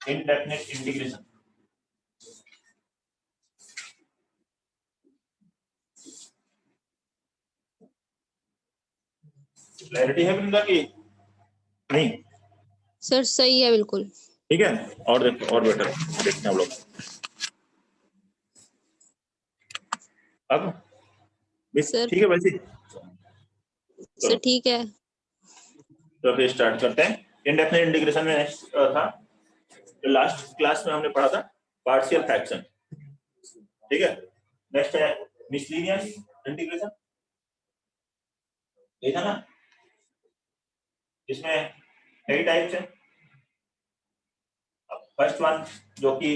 Indefinite integration. Clarity है वृंदा की नहीं? सर सही है बिल्कुल। ठीक है, और देखो और बेटर देखते हैं हम लोग। अब सर ठीक है वैसे सर ठीक है। तो फिर स्टार्ट करते हैं। इनडेफिनेट इंटीग्रेशन में नेक्स्ट था, तो लास्ट क्लास में हमने पढ़ा था पार्शियल फ्रैक्शन। ठीक है, नेक्स्ट है मिसलिनियस इंटीग्रेशन, ये था ना, इसमें कई टाइप्स हैं। फर्स्ट वन जो कि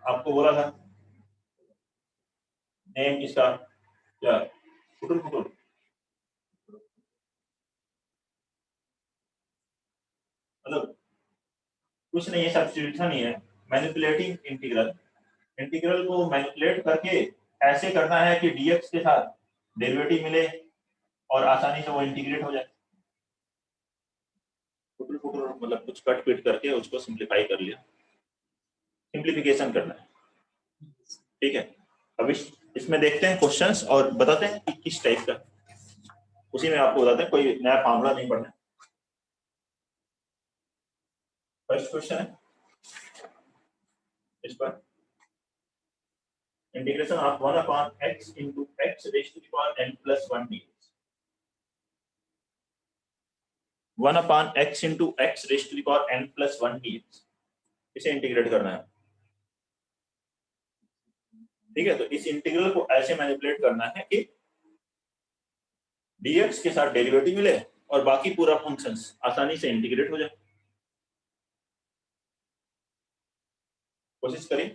आपको बोला था, नेम इसका क्या, फुटुल फुटुल, मतलब कुछ नहीं है, सब्स्टिट्यूशन ही है। मैनिपुलेटिंग इंटीग्रल, इंटीग्रल को मैनिपुलेट करके ऐसे करना है कि डीएक्स के साथ डेरिवेटिव मिले और आसानी से वो इंटीग्रेट हो जाए। फुटुल फुटुल मतलब कुछ कट पिट करके उसको सिंप्लीफाई कर लिया, सिंप्लीफिकेशन करना है। ठीक है, अब इसमें देखते हैं क्वेश्चंस और बताते हैं कि किस टाइप का, उसी में आपको बताते हैं, कोई नया फार्मूला नहीं पढ़ना। फर्स्ट क्वेश्चन है इस पर, integration of 1 upon x into x raised to the power n plus 1 dx। 1 upon x into x raised to the power n plus 1 dx, इसे इंटीग्रेट करना है। ठीक है, तो इस इंटीग्रल को ऐसे मैनिपुलेट करना है कि dx के साथ डेरिवेटिव मिले और बाकी पूरा फंक्शंस आसानी से इंटीग्रेट हो जाए। कोशिश करें,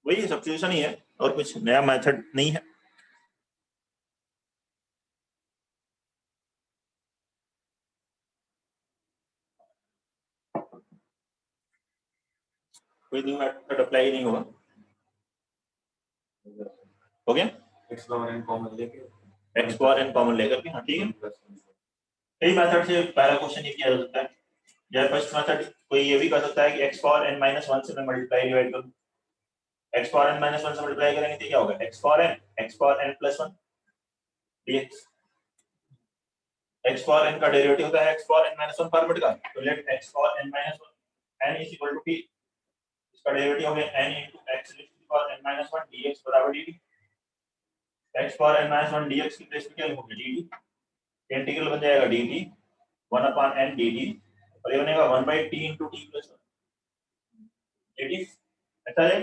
वही सब्स्टिट्यूशन ही है और कुछ नया मेथड नहीं है। कोई न्यू मेथड अप्लाई नहीं होगा। हो गया, x पावर n कॉमन लेकर के, हाँ ठीक है। कई मेथड से पहला क्वेश्चन ये किया जा सकता है, या फर्स्ट मेथड कोई ये भी कर सकता है कि x पावर n माइनस 1 से मैं मल्टीप्लाई डिवाइड करूं। x पावर n माइनस 1 से मल्टीप्लाई करेंगे तो क्या होगा, x power n plus 1 dx। x power n का डेरिवेटिव होता है x power n minus 1 format का, तो let x power n minus 1 n is equal to p, इसका डेरिवेटिव हो गया n into x power n minus 1 dx बराबर dt। x power n minus 1 dx की प्लेस पे क्या लिखोगे, dt। इंटीग्रल बन जाएगा dt 1 upon n dt, और ये बनेगा 1 by t into t plus 1 dt। अच्छा है,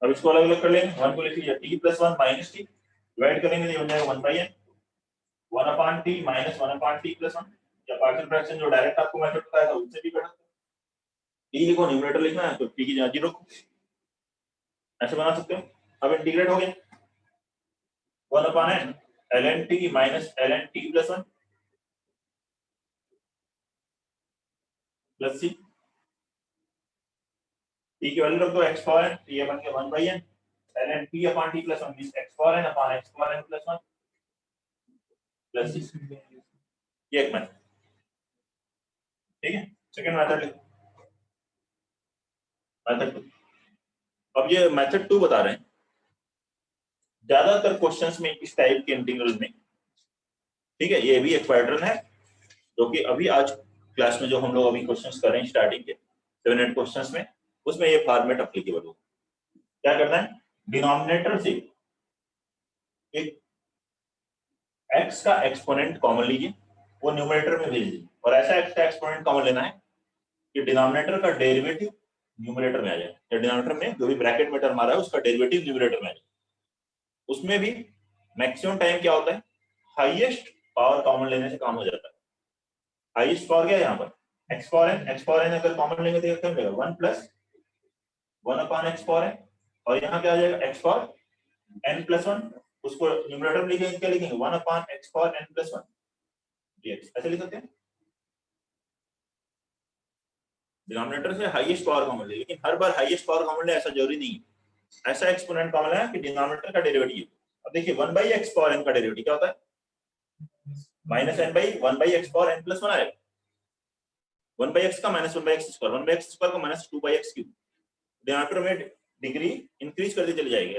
अब इसको अलग अलग कर लेंगे, 1 को लिख लीजिए t plus 1 minus t, divide करेंगे तो ये बन जाएगा 1 by n 1 upon t minus 1 upon t plus 1, या पार्शियल फ्रैक्शन जो डायरेक्ट आपको मेथड बताया था उससे भी कर सकते हैं। t को न्यूमरेटर लिखना है तो t की जगह 0 ऐसे बना सकते हो। अब इंटीग्रेट हो गया 1 upon n ln t minus ln t plus 1 plus c, t की वैल्यू रख दो x पावर n, तो ये बन गया 1 by n ln t upon t plus 1 means x power n upon x power n plus 1 plus c, ये एक method. ठीक है, सेकंड मेथड लिखो, मेथड 2। अब ये मेथड 2 बता रहे हैं, ज्यादातर क्वेश्चंस में इस टाइप के इंटीग्रल में, ठीक है, ये भी एक पैटर्न है जो कि अभी आज क्लास में जो हम लोग अभी क्वेश्चंस कर रहे हैं स्टार्टिंग के 7-8 क्वेश्चंस में, उसमें ये फॉर्मेट एप्लीकेबल होगा। क्या करना है, डिनोमिनेटर से एक x का एक्सपोनेंट कॉमन लीजिए, वो न्यूमरेटर में भेज दीजिए, और ऐसा x का एक्सपोनेंट कॉमन लेना है कि डिनोमिनेटर का डेरिवेटिव न्यूमरेटर में आ जाए, या डिनोमिनेटर में जो भी ब्रैकेट में टर्म आ रहा है उसका डेरिवेटिव न्यूमरेटर में आ जाए। उसमें भी मैक्सिमम टाइम क्या होता है, हाईएस्ट पावर कॉमन लेने से काम हो जाता है। हाईएस्ट पावर क्या है यहाँ पर, x पावर n अगर कॉमन लेंगे तो क्या मिलेगा, 1 plus 1 upon x power n, और यहाँ क्या आ जाएगा x पावर n प्लस 1, उसको न्यूमरेटर में लिखेंगे, क्या लिखेंगे 1 upon x power n plus 1 dx, ऐसे लिख सकते हैं। डिनोमिनेटर से हाईएस्ट पावर कॉमन ले, लेकिन हर बार हाईएस्ट पावर कॉमन ले ऐसा जरूरी नहीं है। ऐसा एक्सपोनेंट कॉमन है कि डिनोमिनेटर का डेरिवेटिव, अब देखिए 1 by x पावर n का डेरिवेटिव क्या होता है, minus n by 1 by x power n plus 1 आएगा। 1/x का minus 1/x square, 1/x square का माइनस 2/x क्यूब, डिनोमिनेटर में डिग्री इंक्रीज करते चले जाएंगे।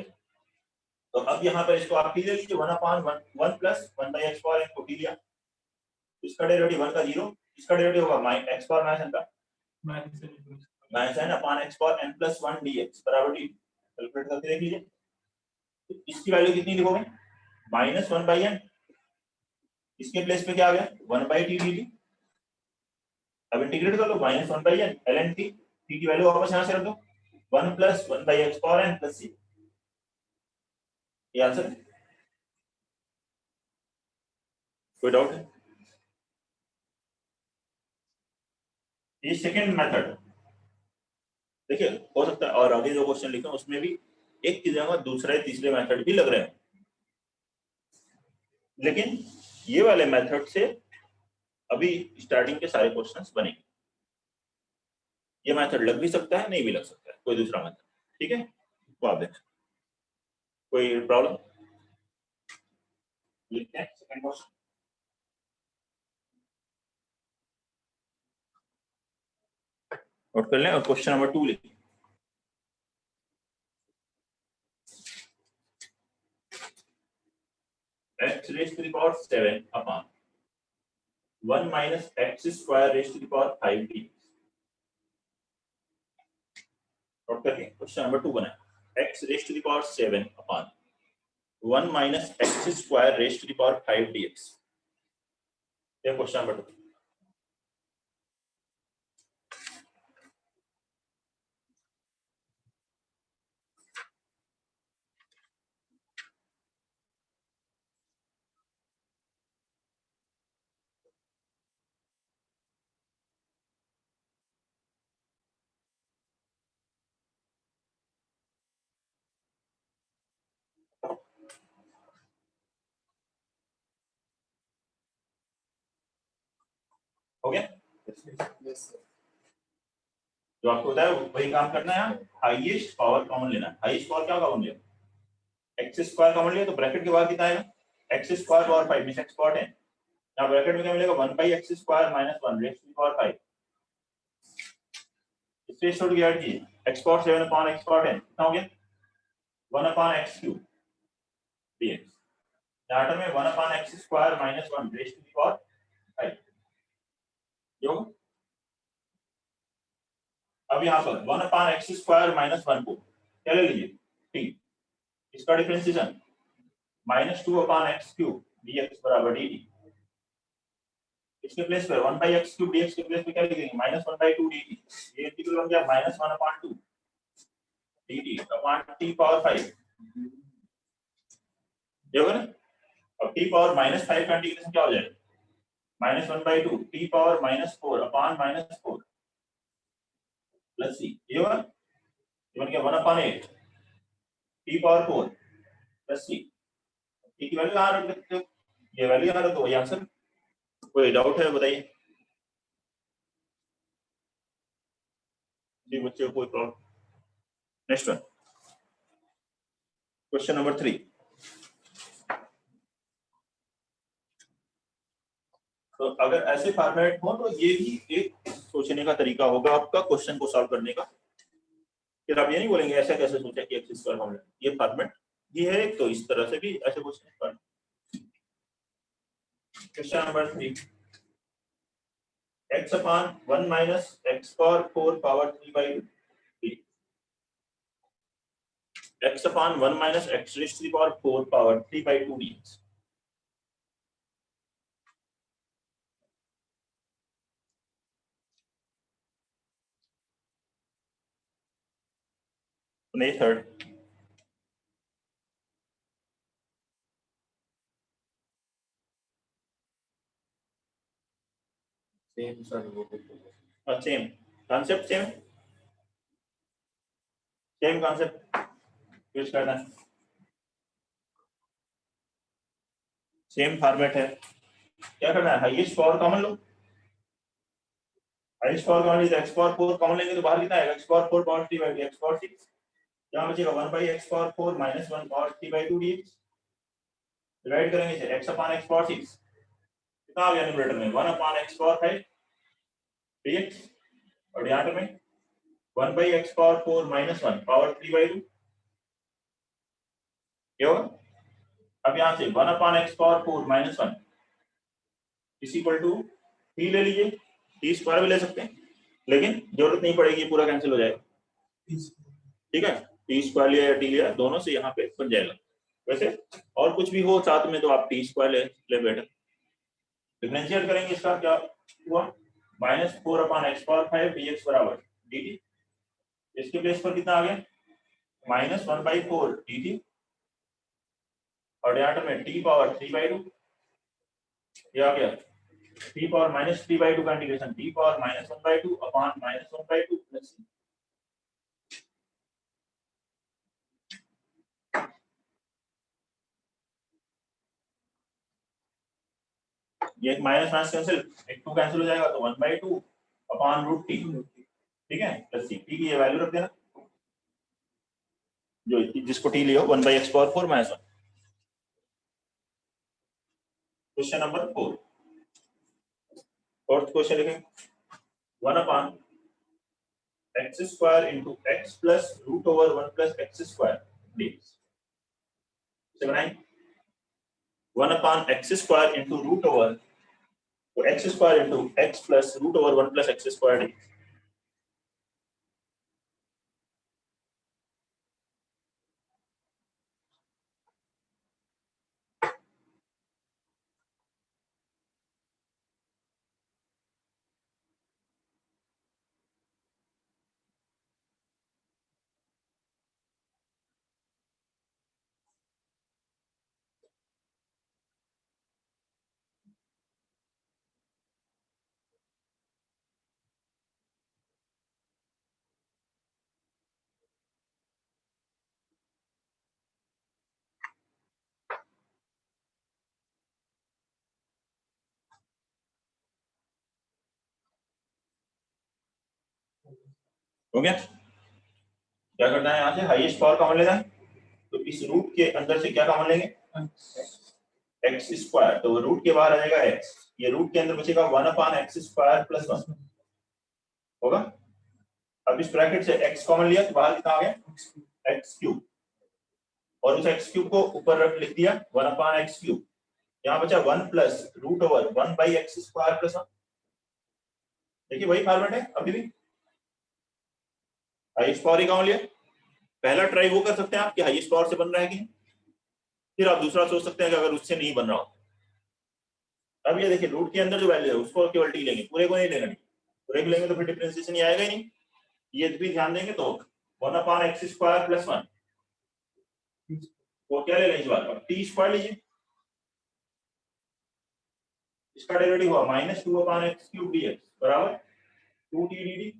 तो अब यहाँ पर इसको आप ले लीजिए 1/1 प्लस 1/x पावर n को लिया, इसका डेरिवेटिव 1 का 0, इसका डेरिवेटिव होगा x पावर माइनस n का minus n upon x power n plus 1 dx बराबर d। कैलकुलेट करके देख लीजिए, तो इसकी वैल्यू कितनी लिखोगे माइनस 1/n, इसके प्लेस पे क्या आ गया 1/t dt। अब इंटीग्रेट कर लो minus 1/n ln t, t की वैल्यू वापस यहाँ से रख दो 1 plus 1/x power n plus c, ये आंसर। कोई डाउट है? ये सेकंड मेथड देखिए, हो सकता है और आगे जो क्वेश्चन लिखे उसमें भी एक की जगह दूसरे तीसरे मेथड भी लग रहे हैं, लेकिन ये वाले मेथड से अभी स्टार्टिंग के सारे क्वेश्चंस बनेंगे। ये मेथड लग भी सकता है, नहीं भी लग सकता है, कोई दूसरा मेथड, ठीक है। तो आप देखें, कोई प्रॉब्लम? लिखते हैं सेकंड क्वेश्चन। नोट कर लें और क्वेश्चन नंबर 2 लिखिए। x raised to the power 7 upon 1 minus x square raised to the power 5d। Note करके क्वेश्चन नंबर 2 बना x raised to the power 7 upon 1 minus x square raised to the power 5 dx। ये question number 2। हो गया? जो आपको बताया वही काम करना है, हाईएस्ट पावर कॉमन लेना। हाईएस्ट पावर क्या कॉमन लिया, एक्स स्क्वायर कॉमन लिया, तो ब्रैकेट के बाद कितना आएगा एक्स स्क्वायर पावर 5 में एक्स पावर है, यहाँ ब्रैकेट में क्या मिलेगा 1/x square minus 1 raise to power 5। इससे छोड़ के ऐड कीजिए x power 7 upon x power 10 कितना हो गया 1 अपॉन x क्यूब dx, यहाँ में 1 upon x square minus 1 raise to power 5। जो अब यहाँ पर 1 अपॉन x स्क्वायर माइनस 1 को क्या ले लीजिए t, इसका differentiation minus 2 upon x cube dx बराबर dt। इसके प्लेस पे 1/x क्यूब dx के प्लेस पे क्या लिखेंगे माइनस 1/2 dt। ये इंटीग्रल बन गया minus 1 upon 2 dt upon t power 5। ये होगा ना। अब t पावर माइनस 5 का इंटीग्रेशन क्या हो जाएगा minus 1/2 t power minus 4 upon minus 4 plus c। ये होगा, ये बन गया 1 upon 8 t power 4 plus c। t की वैल्यू यहाँ रख देते हो, ये वैल्यू यहाँ रख दो, ये आंसर। कोई डाउट है बताइए जी बच्चों, कोई problem? Next one question number 3। तो अगर ऐसे फॉर्मेट हो तो ये भी एक सोचने का तरीका होगा आपका क्वेश्चन को सॉल्व करने का। फिर आप ये नहीं बोलेंगे ऐसा कैसे सोचा कि एक्स स्क्वायर फॉर्मूला, ये फॉर्मेट ये है, तो इस तरह से भी ऐसे क्वेश्चन कर। Question number 3 x upon 1 minus x power 4 power 3/2 x upon 1 minus x raise to the power 4 power 3/2 dx। Method same sir, वो same concept, same concept use करना है, सेम फॉर्मेट है। क्या करना है हाईएस्ट पावर कॉमन लो, highest power common लीजिए x power 4 common लेंगे तो बाहर कितना आएगा x power 4 power 3/2 x power 6, यहाँ बचेगा 1/x power 4 minus 1 power 3/2 dx। Divide करेंगे इसे x अपॉन x पावर 6 कितना आ गया न्यूमरेटर में 1 अपॉन x पावर 5 dx और यहाँ पे 1 by x power 4 minus 1 power 3/2 क्या होगा? अब यहाँ से 1 upon x power 4 minus 1 is equal to t ले लीजिए, t स्क्वायर भी ले सकते हैं लेकिन जरूरत नहीं पड़ेगी, पूरा कैंसिल हो जाएगा। ठीक है, टी स्क्वायर लिया या टी लिया, दोनों से यहाँ पे बन जाएगा। वैसे और कुछ भी हो साथ में तो आप टी स्क्वायर ले बेटर। डिफरेंशिएट करेंगे, इसका क्या हुआ? -4 अपॉन एक्स पावर 5 dx बराबर dt। इसके प्लेस पर कितना आ गया? -1/4 dt और यहाँ में t पावर 3/2 ये आ गया। t पावर -3/2 का integration t power -1/2 upon -1/2 plus ये माइनस माइनस कैंसिल, एक 2 कैंसिल हो जाएगा तो 1/2 अपॉन रूट टी। ठीक है, प्लस टी की ये वैल्यू रख देना जो जिसको टी लियो 1/x power 4 -1। Question number 4, fourth question लिखेंगे 1 upon x square into x plus root over 1 plus x square dx से बनाएंगे। 1 upon x square into root over, तो x square into x plus root over 1 plus x square dx। हो गया? क्या करना है, यहाँ से हाईएस्ट पावर कॉमन लेना है, तो इस रूट के अंदर से क्या कॉमन लेंगे? एक्स स्क्वायर, तो रूट के बाहर आ जाएगा एक्स, ये रूट के अंदर बचेगा 1 अपॉन एक्स स्क्वायर प्लस 1 होगा। अब इस ब्रैकेट से x कॉमन लिया तो बाहर कितना आ गया? एक्स क्यूब, और उस एक्स क्यूब को ऊपर रख लिख दिया 1 अपॉन एक्स क्यूब, यहाँ बचा 1 plus root over 1 by x square plus 1। देखिए वही फॉर्मेट है अभी भी, हाईएस्ट पावर ही कॉमन लिया। पहला ट्राई वो कर सकते हैं आप कि हाईएस्ट पावर से बन रहा है कि नहीं, फिर आप दूसरा सोच सकते हैं कि अगर उससे नहीं बन रहा हो। अब ये देखिए रूट के अंदर जो वैल्यू है उसको केवल टी लेंगे, पूरे को नहीं लेंगे, पूरे को लेंगे तो फिर डिफरेंशिएशन ही आएगा ही नहीं। ये भी ध्यान देंगे तो 1 अपॉन एक्स स्क्वायर प्लस 1, वो क्या ले लें इस बार? टी स्क्वायर लीजिए, इसका डेरिवेटिव हुआ -2 अपॉन एक्स क्यूब dx बराबर 2t dt।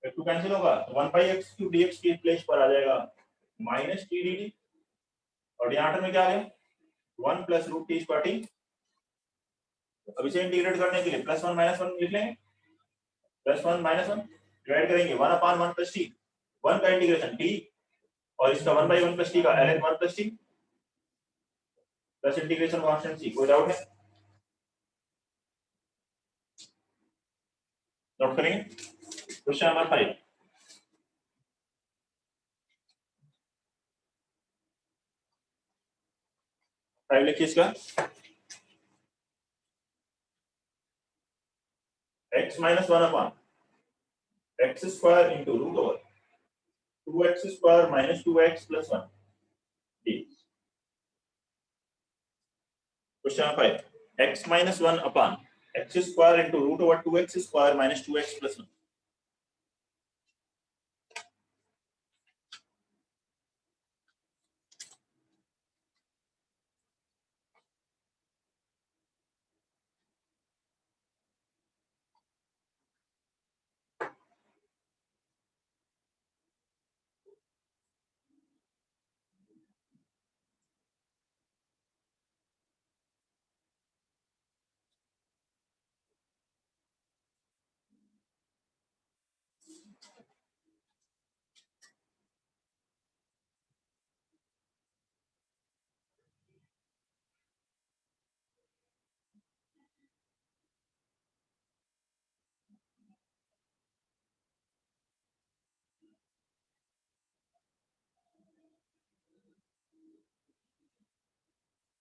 एक टू कैंसिल होगा, 1 बाई एक्स क्यूब dx के प्लेस पर आ जाएगा -t dt, और यहाँ में क्या आ गया? 1 plus root T square T. अब इसे इंटीग्रेट करने के लिए +1 -1 लिख लेंगे, +1 -1 डिवाइड करेंगे 1 अपॉन 1 प्लस टी, 1 का इंटीग्रेशन टी और इसका 1/1 प्लस टी का ln 1 plus t plus integration constant c. कोई डाउट है? नोट करेंगे क्वेश्चन नंबर 5। फाइव लिखिए इसका, x -1 upon x square into root over 2x square minus 2x plus 1 dx। Question 5, x -1 upon x square into root over 2x square minus 2x plus 1।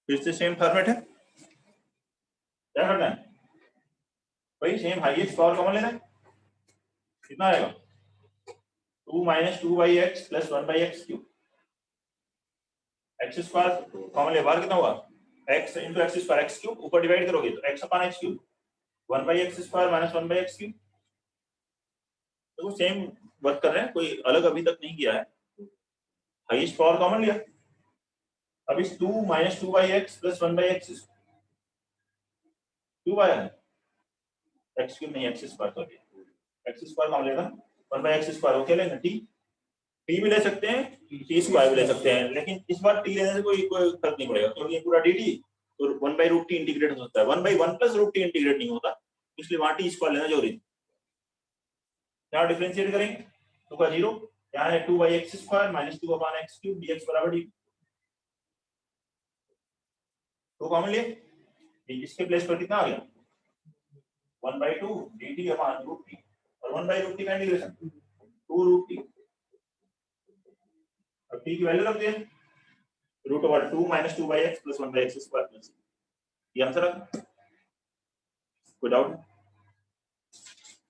फिर से same format है, क्या करना है भाई, same highest power common लेना है, कितना आएगा 2 minus 2/x plus 1/x cube, x square common ले, बाहर कितना हुआ x into x square, x cube ऊपर डिवाइड करोगे तो x upon x cube, 1/x square minus 1/x cube. तो सेम वर्क कर रहे हैं, कोई अलग अभी तक नहीं किया है, हाईएस्ट पावर कॉमन लिया, अब इस 2 minus 2/x plus 1/x cube आया है, एक्स क्यूब नहीं x square, sorry x square common लेना, 1/x स्क्वायर ओके लेना, टी भी ले सकते हैं, टी स्क्वायर भी ले सकते हैं, लेकिन इस बार टी लेने से कोई फर्क नहीं पड़ेगा, क्योंकि ये पूरा dt तो 1/√t इंटीग्रेट हो सकता है, 1/1 प्लस √t इंटीग्रेट नहीं होता, इसलिए वहां टी स्क्वायर लेना जरूरी है। यहाँ डिफरेंशिएट करेंगे तो का 0, यहाँ है 2/x स्क्वायर माइनस 2 अपान x क्यूब dx बराबर dt, तो कॉमन लिए, इसके प्लेस पर कितना आ गया 1/2 dt अपान √t, और 1/√t का इंटीग्रेशन 2√t, अब t की वैल्यू रख दें √2 minus 2/x plus 1/x square plus, ये आंसर आ गया, कोई डाउट नहीं,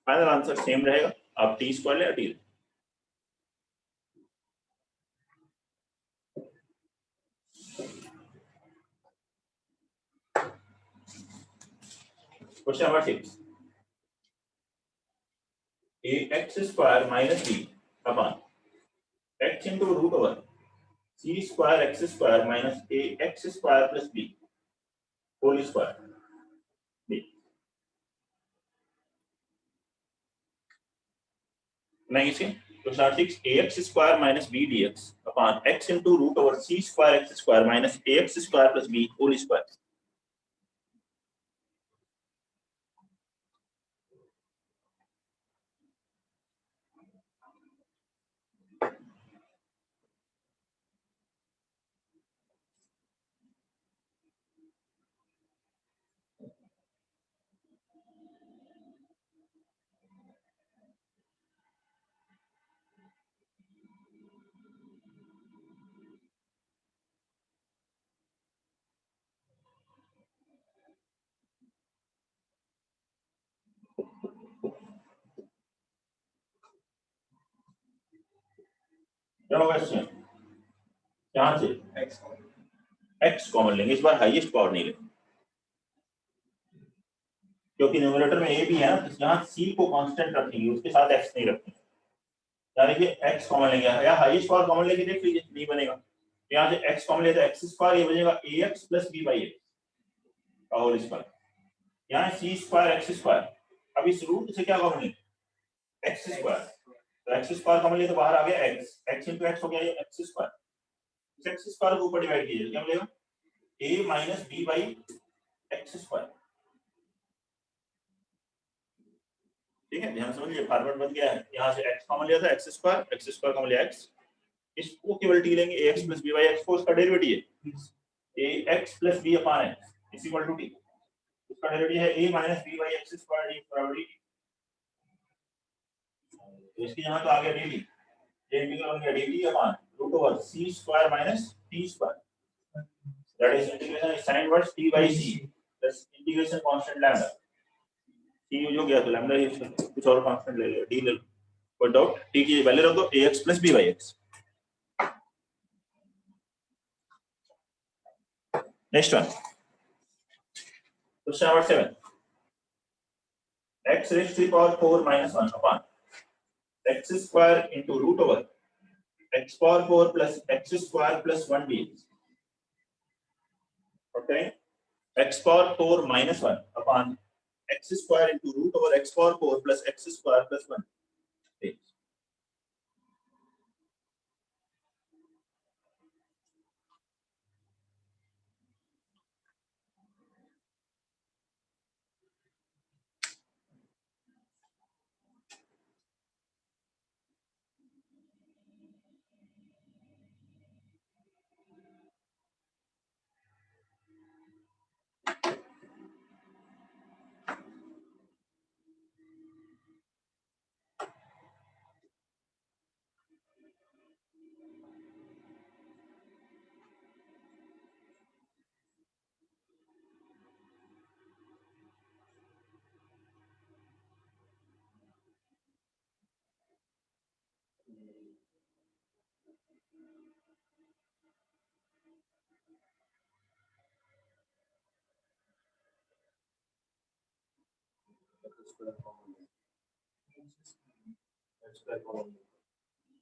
फाइनल आंसर सेम रहेगा, आप टी स्क्वायर ले या टी ले। Question number 6, ax square minus b upon x into root over c square x square minus ax square plus b whole square b, नहीं इसे question 6, ax square minus b dx upon x into root over c square x square minus ax square plus b whole square, क्या होगा इसमें, यहाँ से x common लेंगे, इस बार highest power नहीं लेंगे, क्योंकि न्यूमरेटर में a भी है ना, तो यहाँ c को कांस्टेंट रखेंगे, उसके साथ x नहीं रखेंगे, यानी कि x कॉमन लेंगे, या हाईएस्ट पावर कॉमन लेके देख लीजिए नहीं बनेगा, यहाँ से x कॉमन लेते हैं x स्क्वायर, ये बनेगा ax प्लस b/x का होल स्क्वायर, यहाँ c स्क्वायर x स्क्वायर, अब इस रूट से क्या कॉमन लेंगे x स्क्वायर, तो x स्क्वायर कॉमन लिए तो बाहर आ गया x इंटू x हो गया ये x स्क्वायर, इस x स्क्वायर को ऊपर डिवाइड कीजिए क्या मिलेगा a माइनस b/x स्क्वायर, ठीक है, ध्यान समझिए फॉर्मूला बन गया है, यहाँ से x कॉमन लिया था x स्क्वायर कॉमन लिया x, इसको केवल t लेंगे ax प्लस b/x को, उसका डेरिवेटिव है ax plus b upon x is equal to t, उसका डेरिवेटिव है a minus b/x square dx बराबर dt, तो इसके यहाँ तो आ गया dt, ये इंटीग्रल बन गया dt upon root over c square minus t square, that is integration sin inverse t by c plus integration constant lambda, t use हो गया तो लैम्डा यूज कर, कुछ और कांस्टेंट ले लो, d ले लो, कोई डाउट, t की वैल्यू रख दो ax plus b/x। Next one, question number 7, x raised to the power 4 minus 1 upon x square into root over x power 4 plus x square plus 1 dx, okay, x power 4 minus 1 upon x square into root over x power 4 plus x square plus 1 dx,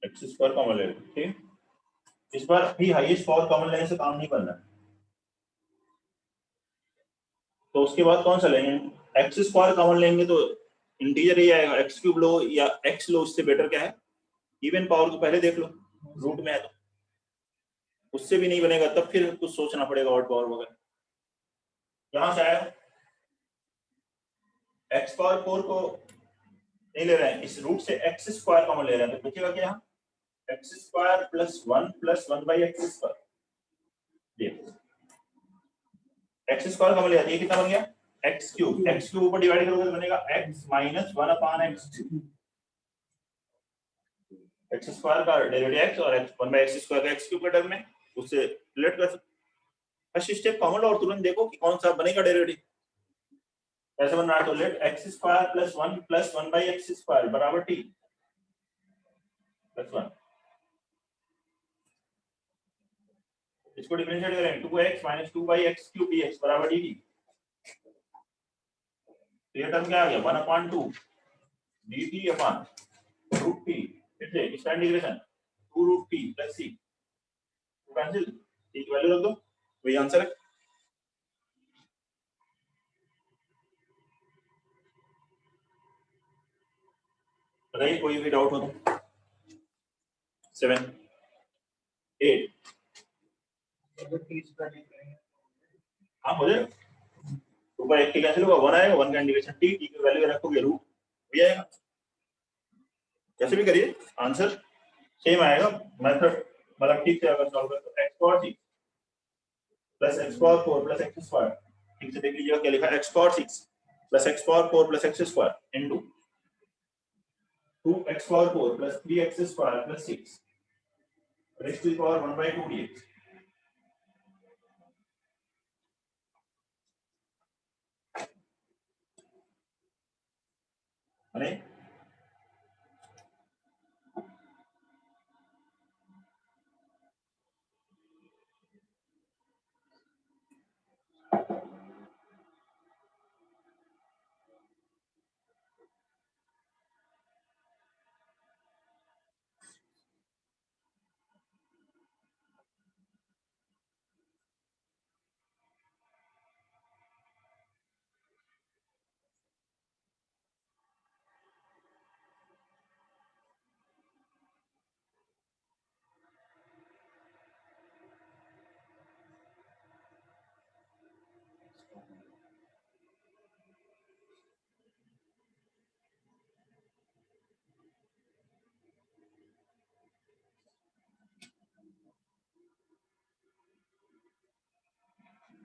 x square common ले, ठीक। इस बार भी highest power common लेने से काम नहीं बनना, तो उसके बाद कौन सा लेंगे? एक्स स्क्वायर कॉमन लेंगे तो इंटीजर ही आएगा, एक्स क्यूब लो या एक्स लो, इससे बेटर क्या है इवन पावर को पहले देख लो, रूट में है तो उससे भी नहीं बनेगा, तब फिर कुछ सोचना पड़ेगा ऑड पावर वगैरह। यहां से आया एक्स पावर 4 को नहीं ले रहे हैं, इस रूट से एक्स स्क्वायर कॉमन ले रहे हैं, तो बचेगा क्या यहाँ x square plus 1 by x square, x square common ले जाती है, कितना बन गया एक्स क्यूब ऊपर डिवाइड करोगे तो बनेगा x minus 1 upon x cube, x square का डेरिवेटिव x और x 1 बाई एक्स स्क्वायर का x क्यूब के टर्म में, उससे रिलेट कर सकते। फर्स्ट स्टेप कॉमन लो और तुरंत देखो कि कौन सा बनेगा डेरिवेटिव, ऐसे बन रहा है तो let x square plus 1 by x square बराबर t प्लस 1, इसको डिफरेंशिएट करें 2x minus 2 by x cube dx बराबर dt, तो ये टर्म क्या आ गया 1 upon 2 dt upon root t, फिर से इसका integration 2 root t plus c, तो कैंसिल t की वैल्यू रख दो, वही आंसर है। बताइए कोई भी डाउट हो तो 7 8 हाँ मुझे ऊपर एक कैंसिल होगा 1 आएगा, 1 का इंटीग्रेशन t की वैल्यू रखोगे रूट भी आएगा, कैसे भी करिए आंसर सेम आएगा, मेथड मतलब ठीक से अगर सॉल्व करें तो x power 6 plus x power 4 plus x square, ठीक से देख लीजिएगा क्या लिखा है x power 6 plus x power 4 plus x square into 2x power 4 plus 3x square plus 6 raise to the power 1 by 2 dx, अरे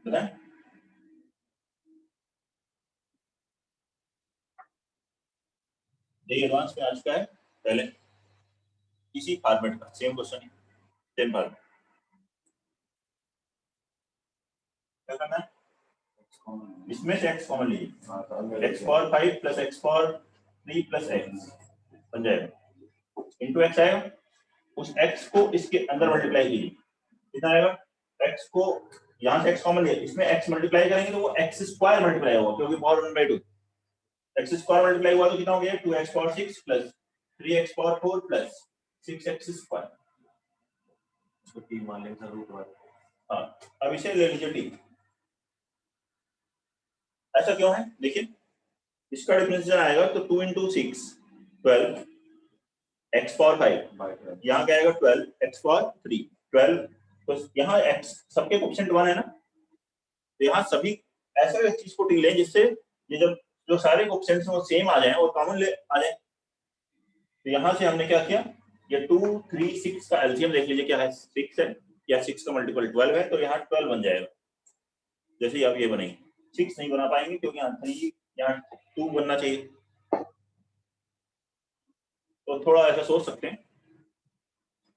बताएं ये एडवांस में आज का है, पहले इसी फॉर्मेट का सेम क्वेश्चन है, सेम फॉर्मेट क्या करना है, इसमें से x कॉमन लीजिए, x power 5 plus x power 3 plus x बन जाएगा इनटू x आएगा, उस x को इसके अंदर मल्टीप्लाई कीजिए, कितना आएगा x को यहां से x कॉमन लिया, इसमें x मल्टीप्लाई करेंगे तो वो x स्क्वायर मल्टीप्लाई होगा क्योंकि power 1 by 2, x square multiply हुआ तो कितना हो गया 2x power 6 plus 3x power 4 plus 6x square, इसको t मान लेंगे रूट वाला। हां अब इसे ले लीजिए t, ऐसा क्यों है देखिए, इसका डिफरेंशिएशन आएगा तो 2 into 6 12 x पावर 5, यहाँ क्या आएगा 12 x पावर 3 12, तो यहाँ x सबके कोएफिशिएंट 1 है ना, तो यहाँ सभी ऐसा एक चीज को टी लें जिससे ये जब जो सारे कोएफिशिएंट्स हैं वो सेम आ जाएं और कॉमन ले आ जाएं, तो यहाँ से हमने क्या किया, ये 2 3 6 का एलसीएम देख लीजिए क्या है 6 है या 6 का मल्टीपल 12 है, तो यहाँ 12 बन जाएगा, जैसे ही आप ये बनेंगे 6 नहीं बना पाएंगे क्योंकि यहाँ 3 यहाँ 2 बनना चाहिए, तो थोड़ा ऐसा सोच सकते हैं।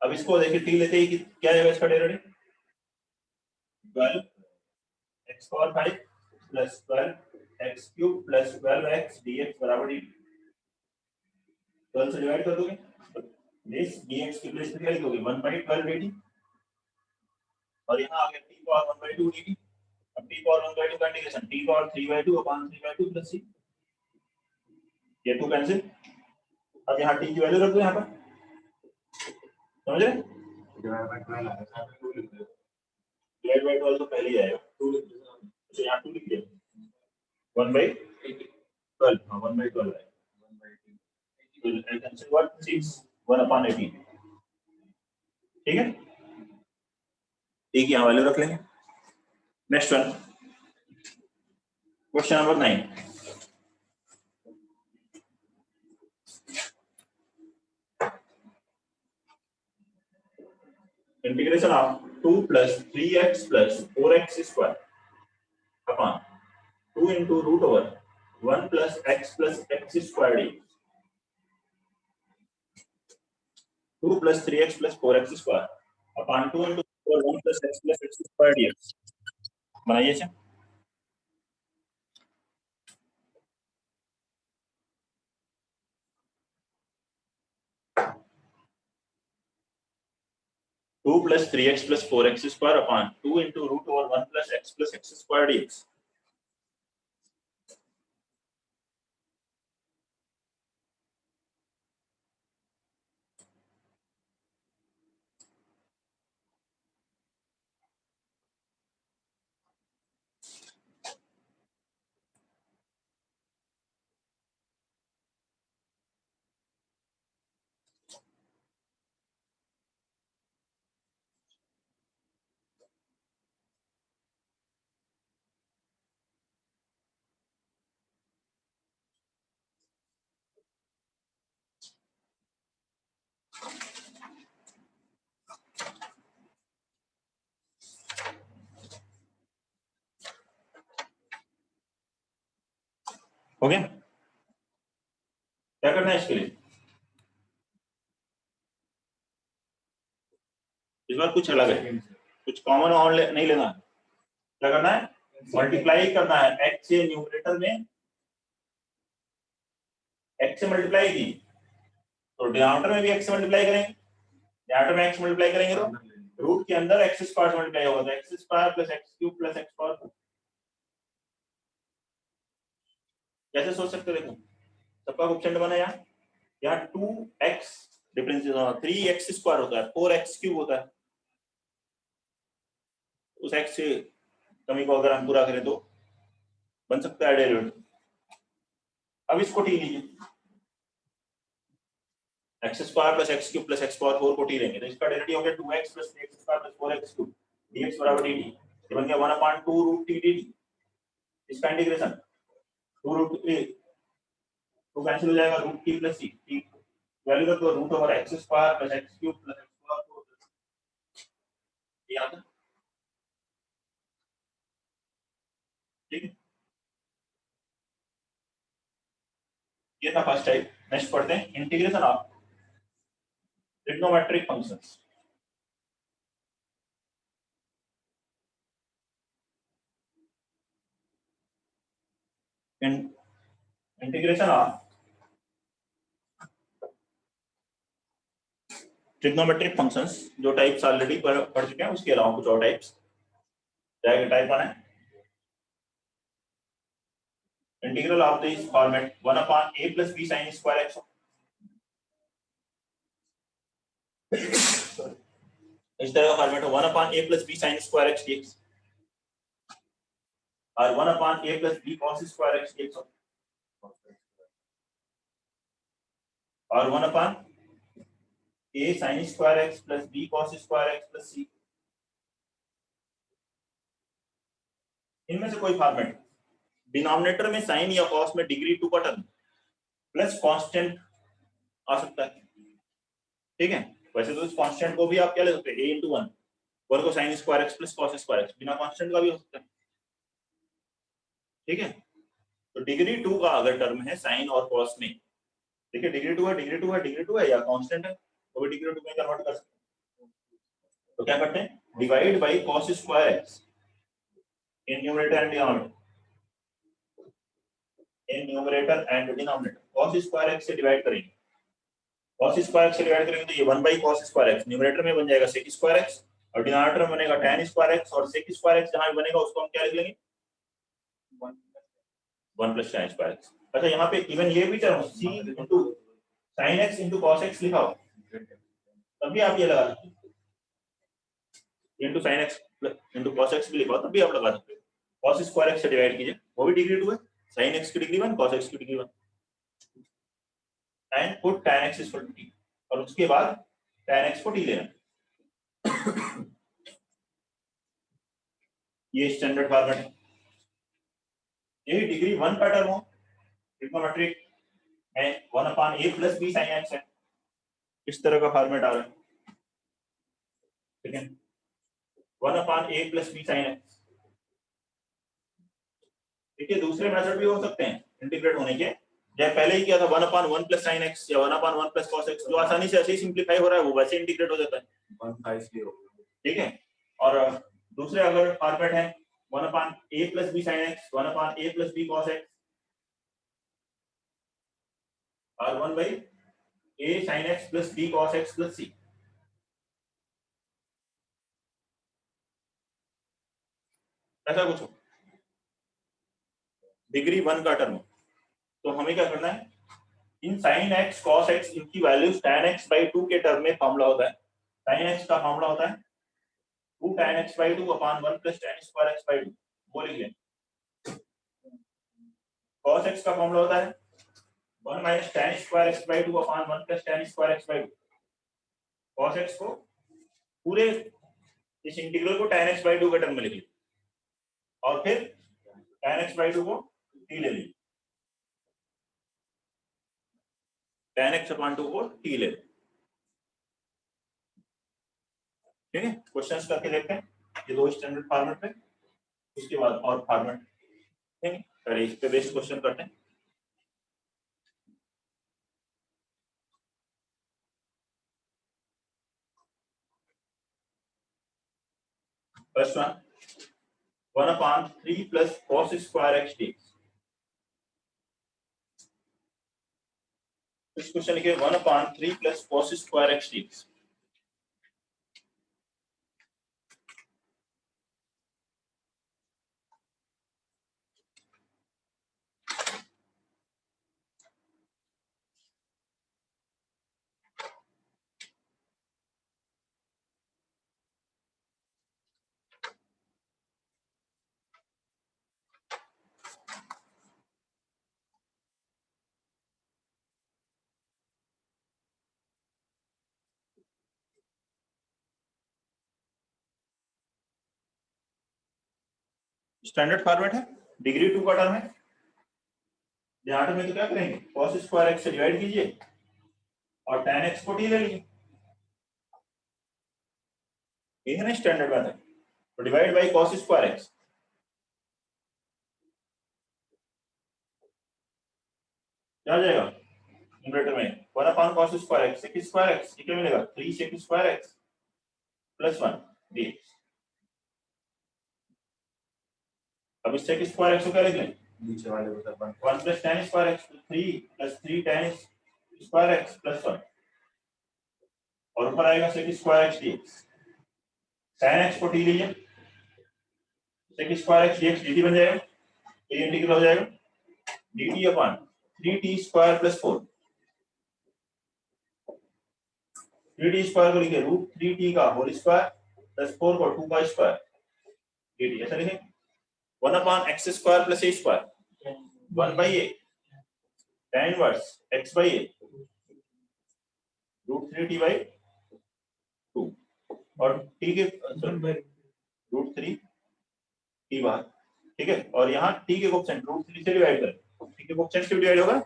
अब इसको देखिए टी लेते ही कि क्या आएगा इसका derivative 12 x power 5 plus 12 x cube plus 12 x dx बराबर dt, 12 से डिवाइड कर दोगे दिस dx की प्लेस पे क्या होगी 1/12 dt और यहाँ आ गया t पावर 1/2 dt। अब t पावर 1/2 का integration t power 3/2 upon 3/2 plus c, ये 2 कैंसिल। अब यहाँ t की वैल्यू रख दो यहाँ पर, समझ रहे? डिवाइड बाय 12 तो पहले ही आएगा, 2 लिख दो, तो यहाँ 2 लिख दिया 1/12, हाँ 1/12 आएगा। तो I can say what 6 1/18, ठीक है, ठीक है, यहाँ वैल्यू रख लेंगे। Next one, question number 9। Integration of 2 + 3x + 4x square upon 2 into root over 1 + x + x squared dx, 2 + 3x + 4x square upon 2 into 1 + x + x squared dx। बनाइए इसे। 2 + 3x + 4x square upon 2 into root over 1 + x + x square dx। हो गया? क्या करना है इसके लिए? इस बार कुछ अलग है, कुछ कॉमन और नहीं लेना। क्या करना है? मल्टीप्लाई करना है x से न्यूमरेटर में, x से मल्टीप्लाई की तो डिनोमिनेटर में भी x से मल्टीप्लाई करेंगे, डिनोमिनेटर में x मल्टीप्लाई करेंगे तो रूट के अंदर x स्क्वायर से मल्टीप्लाई होगा, तो x square + x cube + x power. कैसे सोच सकते हो? देखो सबका ऑप्शन बना यहाँ 2x डिफरेंस 3x स्क्वायर होता है, 4x क्यूब होता है, उस x से कमी को अगर हम पूरा करें तो बन सकता है डेरिवेटिव। अब इसको टी लीजिए, x square + x cube + x power 4 को टी लेंगे तो इसका डेरिवेटिव हो गया 2x + 3x square + 4x cube dx बराबर dt। ये बन गया 1/2 रूट टी dt। इसका इंटीग्रेशन 2 रूट तो कैंसिल हो जाएगा, root t + c, t value रख दो root over x square + x cube + x power 4। ये आता है, ठीक है, ये था फर्स्ट टाइप। नेक्स्ट पढ़ते हैं integration of trigonometric functions. Integration of trigonometric functions, जो टाइप्स ऑलरेडी पढ़ चुके हैं, उसके अलावा कुछ और टाइप्स। टाइप 1 है integral of this format 1/a + b sin square x। इस तरह का फॉर्मेट है 1/a + b sin square x dx और 1/a + b cos square x dx और 1/a sin square x + b cos square x + c। इनमें से कोई format denominator में साइन या कॉस में डिग्री 2 का टर्म प्लस कांस्टेंट आ सकता है, ठीक है। वैसे तो इस कांस्टेंट को भी आप क्या ले सकते हैं a × 1 1 को sin square x + cos square x, बिना कांस्टेंट का भी हो सकता है, ठीक है। तो डिग्री 2 का अगर टर्म है साइन और कॉस में, देखिए डिग्री 2 है, डिग्री 2 है, डिग्री 2 है या कांस्टेंट है, तो भी डिग्री 2 में कन्वर्ट कर सकते हैं। तो क्या करते हैं, divide by cos square x in numerator and denominator, in numerator and denominator cos square x से डिवाइड करेंगे cos स्क्वायर x से डिवाइड करेंगे तो ये 1 by cos square x numerator में बन जाएगा sec स्क्वायर x और डिनोमिनेटर में बनेगा tan स्क्वायर x और sec स्क्वायर x जहां भी बनेगा उसको हम क्या लिख लेंगे 1 प्लस tan स्क्वायर x। अच्छा यहाँ पे इवन ये भी term c into sin x into cos x लिखा हो तब भी आप ये लगा सकते हो, into sin x into cos x भी लिखा हो तब भी आप लगा सकते हो। cos स्क्वायर x से डिवाइड कीजिए वो भी डिग्री 2 है, sin x की डिग्री 1 cos x की degree 1 and put tan x is equal to t और उसके बाद tan x को t लेना। ये स्टैंडर्ड फॉर्मेट है, यही डिग्री 1 का टर्म हो ट्रिग्नोमेट्रिक में 1/a plus b sin x है, इस तरह का फॉर्मेट आ रहा है, ठीक है 1/a plus b sin x। देखिए दूसरे मेथड भी हो सकते हैं इंटीग्रेट होने के, जैसे पहले ही किया था 1/1 प्लस sin x या 1/1 प्लस cos x, जो आसानी से ऐसे ही सिंपलीफाई हो रहा है वो वैसे इंटीग्रेट हो जाता है, ठीक है। और दूसरे अगर फॉर्मेट है 1/a plus b sin x 1/a plus b cos x और 1/a sin x plus b cos x plus c, ऐसा कुछ हो डिग्री 1 का टर्म। तो हमें क्या करना है, इन sin x cos x इनकी वैल्यूज tan x by 2 के टर्म में फॉर्मूला होता है, sin x का फॉर्मूला होता है 2 tan x by 2 upon 1 plus tan square x by 2, वो लिख लें। cos x का फॉर्मूला होता है 1 minus tan square x by 2 upon 1 plus tan square x by 2। cos x को पूरे इस इंटीग्रल को tan x by 2 के टर्म में लिख लीजिए और फिर tan x by 2 को t ले लीजिए, tan x upon 2 को t ले लीजिए, ठीक है। क्वेश्चंस करके देखते हैं ये दो स्टैंडर्ड फॉर्मेट पे, उसके बाद और फॉर्मेट, ठीक है। पहले इस पे बेस्ड क्वेश्चन करते हैं। First one 1/3 plus cos square x dx। इस क्वेश्चन लिखिए 1/3 plus cos square x dx। Standard format है, डिग्री 2 का टर्म है, यहाँ में तो क्या करेंगे cos स्क्वायर x से डिवाइड कीजिए और tan x को t ले लीजिए, ये है ना स्टैंडर्ड मेथड। तो divide by cos square x, क्या आ जाएगा न्यूमरेटर में 1/cos square x sec square x, ये क्या मिलेगा 3 sec square x plus 1 dx। अब इस sec स्क्वायर x को क्या लिख लें नीचे वाले 1 plus tan square x 3 plus 3 tan square x plus 1 और ऊपर आएगा sec square x dx। sin x को t लीजिए, sec square x dx dt बन जाएगा, ये इंटीग्रल हो जाएगा dt upon 3t square plus 4, 3t square को लिखिए रूट 3t का होल स्क्वायर प्लस 4 को 2 का स्क्वायर dt, ऐसा लिखें 1/x square plus a square 1/a tan inverse x by a root 3t by 2 और t के रूट 3 t बाहर, ठीक है। और यहाँ t के कोएफिशिएंट रूट 3 से डिवाइड करें, t के कोएफिशिएंट से डिवाइड होगा,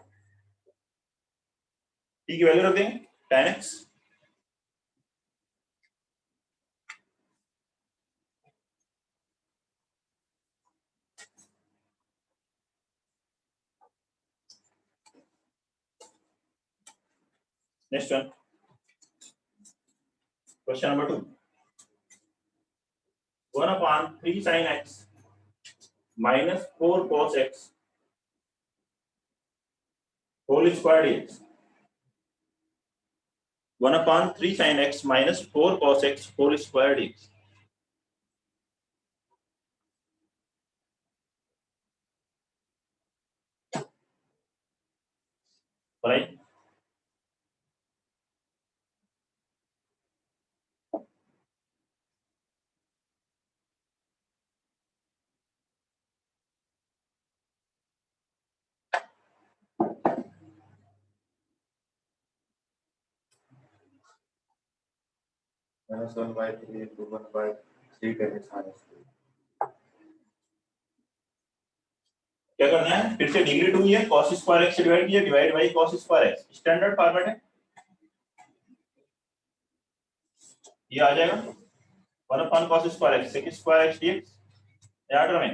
t की वैल्यू रख देंगे tan x next one question number 2 1/3 sin x minus 4 cos x whole square dx। 1/3 sin x minus 4 cos x whole square dx. Right? -1/3 into 1/3 tan x minus 2. क्या करना है, फिर से डिग्री 2 है, cos स्क्वायर x से divide किया, divide by cos square x, standard format है, ये आ जाएगा 1/cos square x sec square x dx। याद रखें,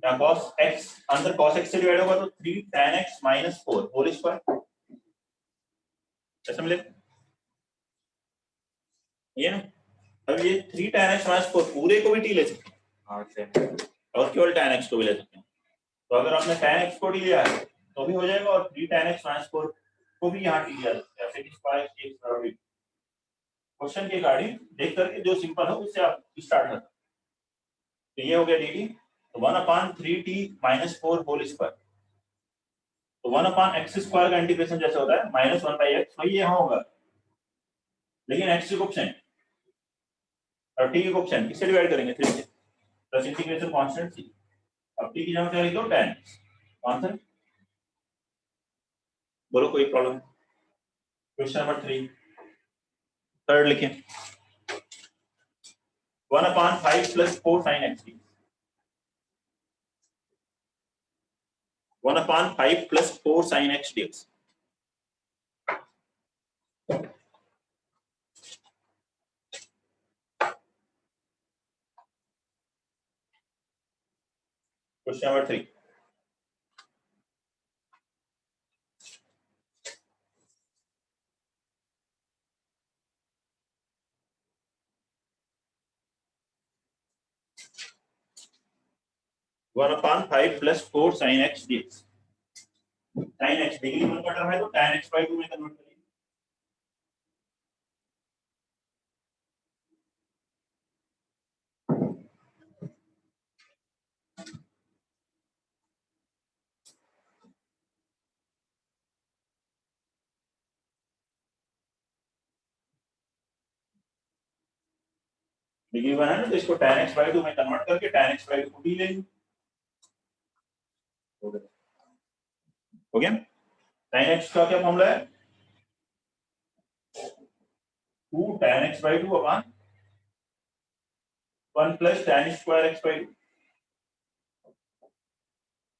या cos x अंदर cos x से डिवाइड होगा तो 3 tan x minus 4 whole square, ऐसा मिले ये ना। अब ये 3 tan x minus 4 पूरे को भी t ले सकते हैं, हाँ सेम। और केवल tan x को भी ले सकते हैं। तो अगर आपने tan x को t लिया है तो भी हो जाएगा, और 3 tan x minus 4 को भी यहाँ t लिया जाता है, sec स्क्वायर x dx बराबर t। क्वेश्चन के अकॉर्डिंग देख करके जो सिंपल हो उससे आप स्टार्ट करते हैं। तो ये हो गया dt, तो 1/3t minus 4 होल स्क्वायर, तो 1/x स्क्वायर का इंटीग्रेशन जैसे होता है -1/x, वही यहाँ होगा, लेकिन x की कोएफिशिएंट और t की कोएफिशिएंट किससे डिवाइड करेंगे, 3 से, प्लस इंटीग्रेशन कांस्टेंट c। अब t की जगह क्या लिख दो, tan। आंसर बोलो, कोई प्रॉब्लम? क्वेश्चन नंबर 3 थर्ड लिखें, 1/5 plus 4 sin x dx, 1/5 plus 4 sin x dx। Question number 3, 1/5 plus 4 sin x dx। sin x degree 1 का टर्म है तो tan x/2 में कन्वर्ट करेंगे। डिग्री 1 है ना, तो इसको tan x/2 में कन्वर्ट करके tan x/2 को d लेंगे, हो गया। sin x का क्या फॉर्मूला है, 2 tan x/2 upon 1 plus tan square x/2,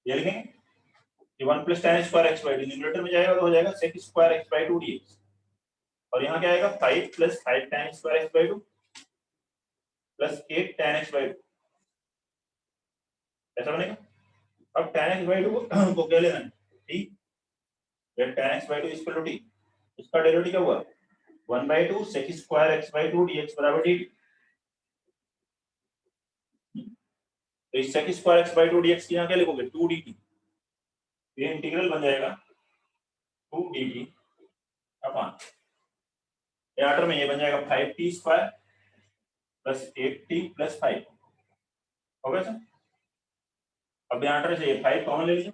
ये लिखेंगे कि 1 plus tan square x/2 numerator में जाएगा तो हो जाएगा sec स्क्वायर x/2 dx, और यहाँ क्या आएगा 5 plus 5 tan square x/2 plus 8 tan x/2, ऐसा बनेगा। अब tan x/2 को क्या लेना है, t, जब tan x/2 equal to t, इसका डेरिवेटिव क्या हुआ, 1/2 sec स्क्वायर x/2 dx बराबर dt। तो इस sec स्क्वायर x/2 dx की यहाँ क्या लिखोगे, 2 dt, ये इंटीग्रल बन जाएगा 2 dt अपॉन आर्डर में ये बन जाएगा 5t square plus 8t plus 5, हो गया सर। अब यहाँ आर्डर से ये 5 कॉमन ले लीजिए,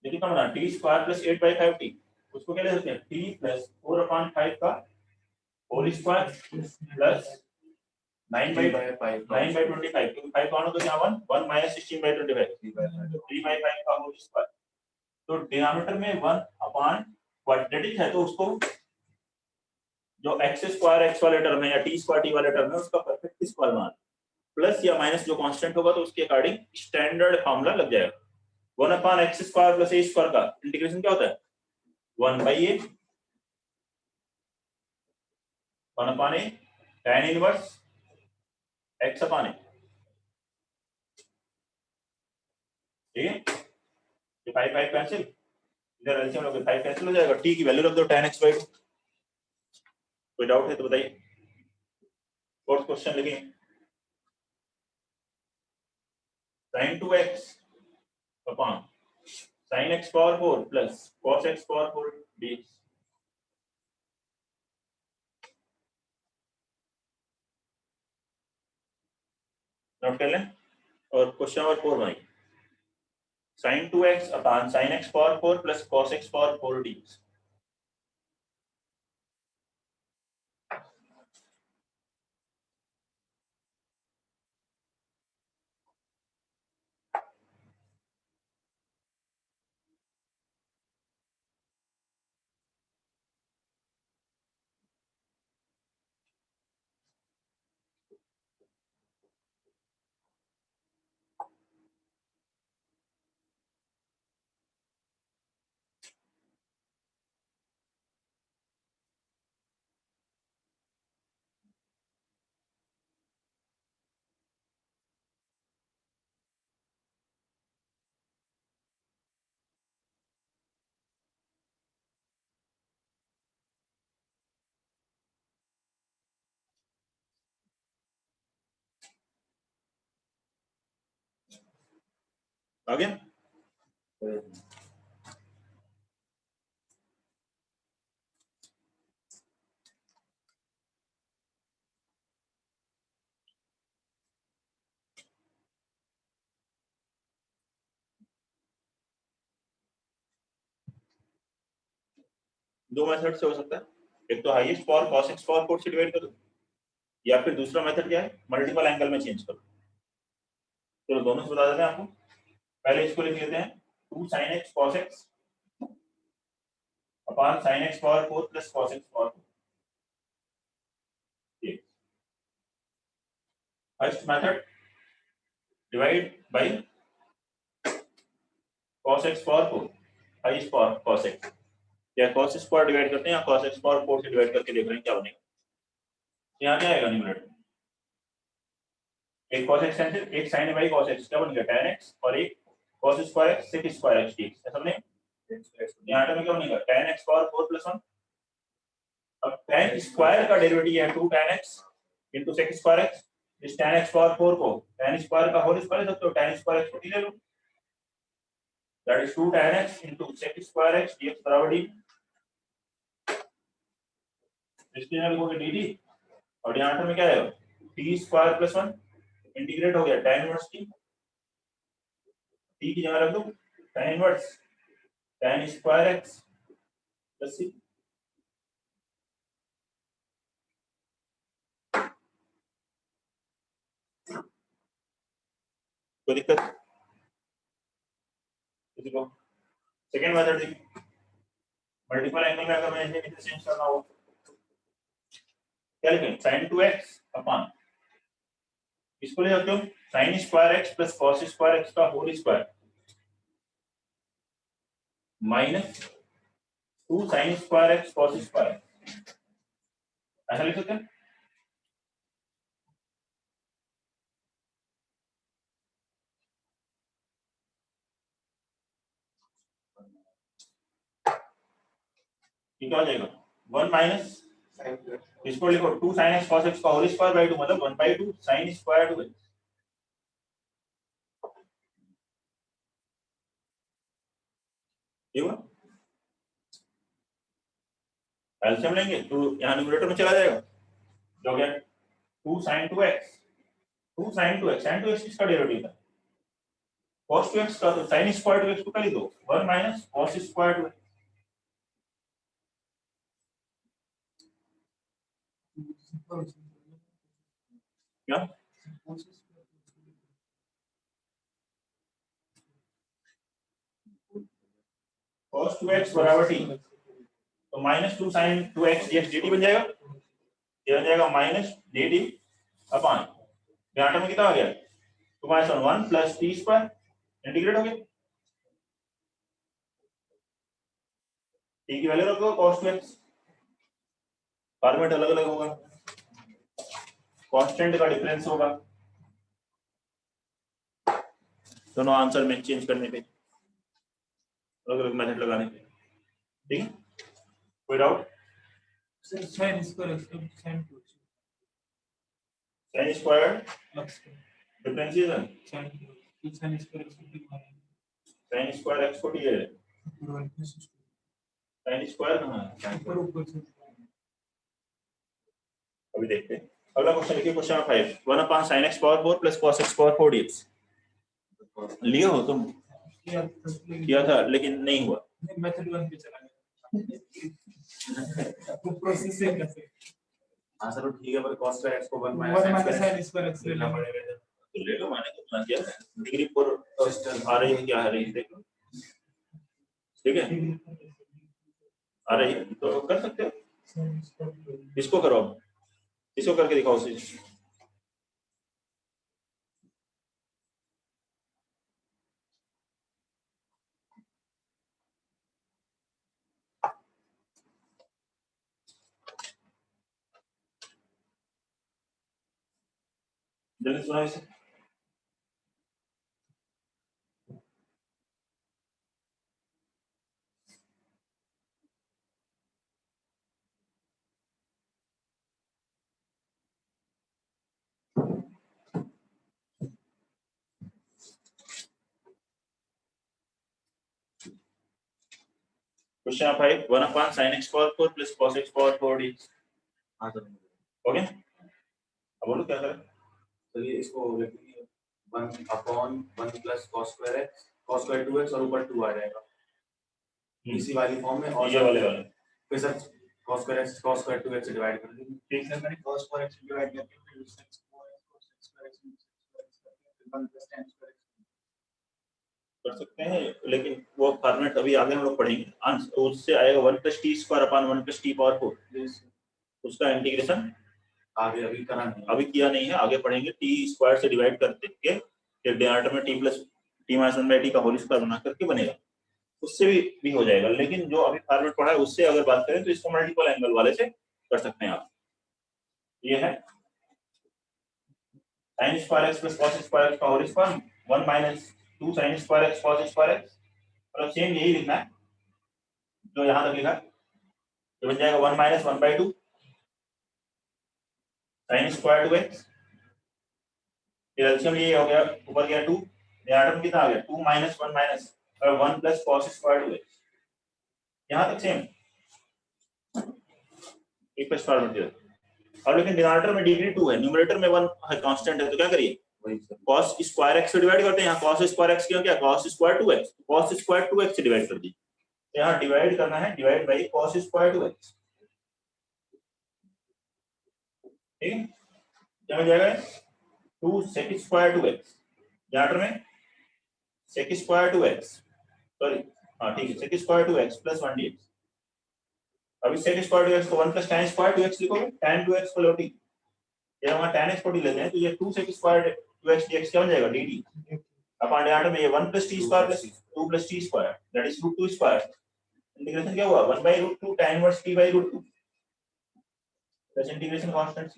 लेकिन कम ना t स्क्वायर प्लस 8/5t, उसको क्या ले सकते हैं, t प्लस 4/5 का होल स्क्वायर प्लस 9/5 9/25, क्योंकि 5 कॉमन तो यहाँ 1 माइनस 16/25 3/5 का होल स्क्वायर। तो डिनोमिनेटर में 1 अपॉन क्वाड्रेटिक है तो उसको जो x स्क्वायर x वाले टर्म है या t स्क्वायर t वाले टर्म है उसका परफेक्ट स्क्वायर मान, प्लस या माइनस जो कांस्टेंट होगा तो उसके अकॉर्डिंग स्टैंडर्ड फार्मूला लग जाएगा। 1 upon x square plus a square का इंटीग्रेशन क्या होता है, 1/a 1 upon a tan inverse x upon a, ठीक है। ये 5 कैंसिल, इधर एलसीएम लोगे 5 कैंसिल हो जाएगा, t की वैल्यू रख दो tan x/2। कोई डाउट है तो बताइए। फोर्थ क्वेश्चन लिखेंगे, sin 2x upon sin x power 4 plus cos x power 4 dx। Note कर लें। और क्वेश्चन नंबर 4 बनाइए, sin 2x upon sin x power 4 plus cos x power 4 dx। आ गया? दो मेथड से हो सकता है, एक तो highest power cos x power 4 से डिवाइड कर दो, या फिर दूसरा मेथड क्या है, मल्टीपल एंगल में चेंज करो। तो दोनों से बता देते हैं आपको। पहले इसको लिख लेते हैं 2 sin x cos x upon sin x power 4 plus cos x power 4। First method divide by cos x power 4, highest power cos x, या cos x पावर डिवाइड करते हैं या cos x पावर 4 से डिवाइड करके देख रहे हैं क्या बनेगा। यहाँ क्या आएगा न्यूमरेटर, एक cos x कैंसिल, एक sin बाई cos x क्या बन गया tan x, और एक cos square x sec square x dx, ऐसा बनेगा। यहाँ पे क्या बनेगा tan x पावर 4 प्लस 1। अब tan स्क्वायर का डेरिवेटिव है 2 tan x into sec square x। इस tan x पावर 4 को tan स्क्वायर का होल स्क्वायर सकते हो, tan स्क्वायर x को ले लो, that is 2 tan x into sec square x dx बराबर d। इसके यहाँ लिखोगे dt, और यहाँ पे क्या आएगा t स्क्वायर प्लस 1 इंटीग्रेट हो गया tan इनवर्स t, t की जगह रख दो tan inverse tan square x plus c। कोई दिक्कत किसी को? सेकंड मेथड देखिए, मल्टीपल एंगल में अगर मैं इसे चेंज करना हो क्या लिखें, sin 2x अपॉन, इसको ले सकते हो sin square x plus cos square x का whole square minus 2 sin square x cos square, ऐसा लिख सकते हैं। ये क्या हो जाएगा 1 माइनस, इसको लिखो 2 sin x cos x का होल स्क्वायर बाय 2 मतलब 1/2 sin स्क्वायर 2x। ये हुआ, एलसीएम लेंगे तो यहाँ न्यूमरेटर में चला जाएगा, जो क्या 2 sin 2x, 2 sin 2x, sin 2x किसका डेरिवेटिव था cos 2x का, तो sin स्क्वायर 2x को कर ली दो 1 माइनस cos स्क्वायर 2x। क्या cos 2x बराबर t, तो minus 2 sin 2x dx dt बन जाएगा, ये बन जाएगा माइनस dt अपॉन, यहाँ टर्म कितना आ गया 2 minus 1 plus t square integrate हो गया, t की वैल्यू रखो cos 2x, फॉर्मेट अलग अलग होगा, कांस्टेंट का डिफरेंस होगा दोनों आंसर में चेंज करने पे, अलग अलग मेथड लगाने पे, ठीक है। कोई doubt? Sir sin square sin sin square x differentiation, sin square sin square x को t है, sin स्क्वायर कहां है, ऊपर ऊपर से अभी देखते हैं। अगला क्वेश्चन लिखिए, question number 5, 1 upon sin x power 4 plus cos x power 4 dx। लिए हो तुम? किया था लेकिन नहीं हुआ। मेथड 1 पे चला गया। वो प्रोसेस से कैसे? हाँ सर ठीक है, पर cos स्क्वायर x को 1 1 minus minus sin square x लेना पड़ेगा। तो ले लो, मैंने तो बना दिया। डिग्री 4 आ रही है, क्या आ रही है देखो, ठीक है आ रही है तो कर सकते हो। इसको करो, इसको करके दिखाओ उसे। जल्दी सुनाओ इसे। Question number 5, 1 upon sin x power 4 plus cos x power 4 dx। हाँ सर हो गया? अब बोलो क्या करें। तो ये इसको लिखेंगे 1 upon 1 plus cos square x, cos square 2x और ऊपर 2 आ जाएगा इसी वाली फॉर्म में। और ये वाले फिर sir cos square x cos square 2x से डिवाइड कर देंगे। ठीक है, मैंने cos स्क्वायर x डिवाइड करके फिर उससे cos स्क्वायर x फिर 1 प्लस tan स्क्वायर x कर सकते हैं, लेकिन वो फॉर्मेट अभी आगे हम लोग पढ़ेंगे। आंसर उससे आएगा 1 plus T square upon 1 plus T power 4। उसका इंटीग्रेशन आगे अभी करा नहीं, अभी किया नहीं है, आगे पढ़ेंगे। टी स्क्वायर से डिवाइड करके फिर डिनोमिनेटर में T plus T minus 1/t का होल स्क्वायर बना करके बनेगा, उससे भी हो जाएगा। लेकिन जो अभी फॉर्मेट पढ़ा है उससे अगर बात करें तो इसको मल्टीपल एंगल वाले से कर सकते हैं आप। ये है sin square x plus cos square x का whole square 1 minus 2 sin square x cos square x, मतलब सेम यही लिखना है जो यहाँ तक लिखा है। तो बन जाएगा 1 माइनस 1/2 sin स्क्वायर 2x, फिर एलसीएम ये हो गया, ऊपर गया 2, डिनोमिनेटर में कितना आ गया 2 minus 1 minus 1 plus cos square 2x। यहाँ तक सेम एक प्लस फॉर्मेट दिया। और लेकिन डिनोमिनेटर में डिग्री 2 है, न्यूमरेटर में 1 है, कांस्टेंट है, तो क्या करिए वही सर cos स्क्वायर x से डिवाइड करते हैं। यहाँ cos स्क्वायर x क्यों, क्या cos square 2x, cos square 2x से डिवाइड कर दीजिए। तो यहाँ डिवाइड करना है, divide by cos square 2x, ठीक है। क्या हो जाएगा 2 sec स्क्वायर 2x, डिनोमिनेटर में sec स्क्वायर 2x, सॉरी हाँ ठीक है, sec square 2x plus 1 dx। अभी sec स्क्वायर 2x को 1 प्लस tan स्क्वायर 2x लिखोगे, tan 2x को लोटी, ये हम tan x को डी लेते हैं, तो ये 2 sec स्क्वायर 2x dx क्या बन जाएगा dt अपॉन डिनोमिनेटर में ये 1 plus t square plus 2 plus t square that is √2 square. Integration क्या हुआ 1/√2 tan inverse t/√2 plus integration constant c।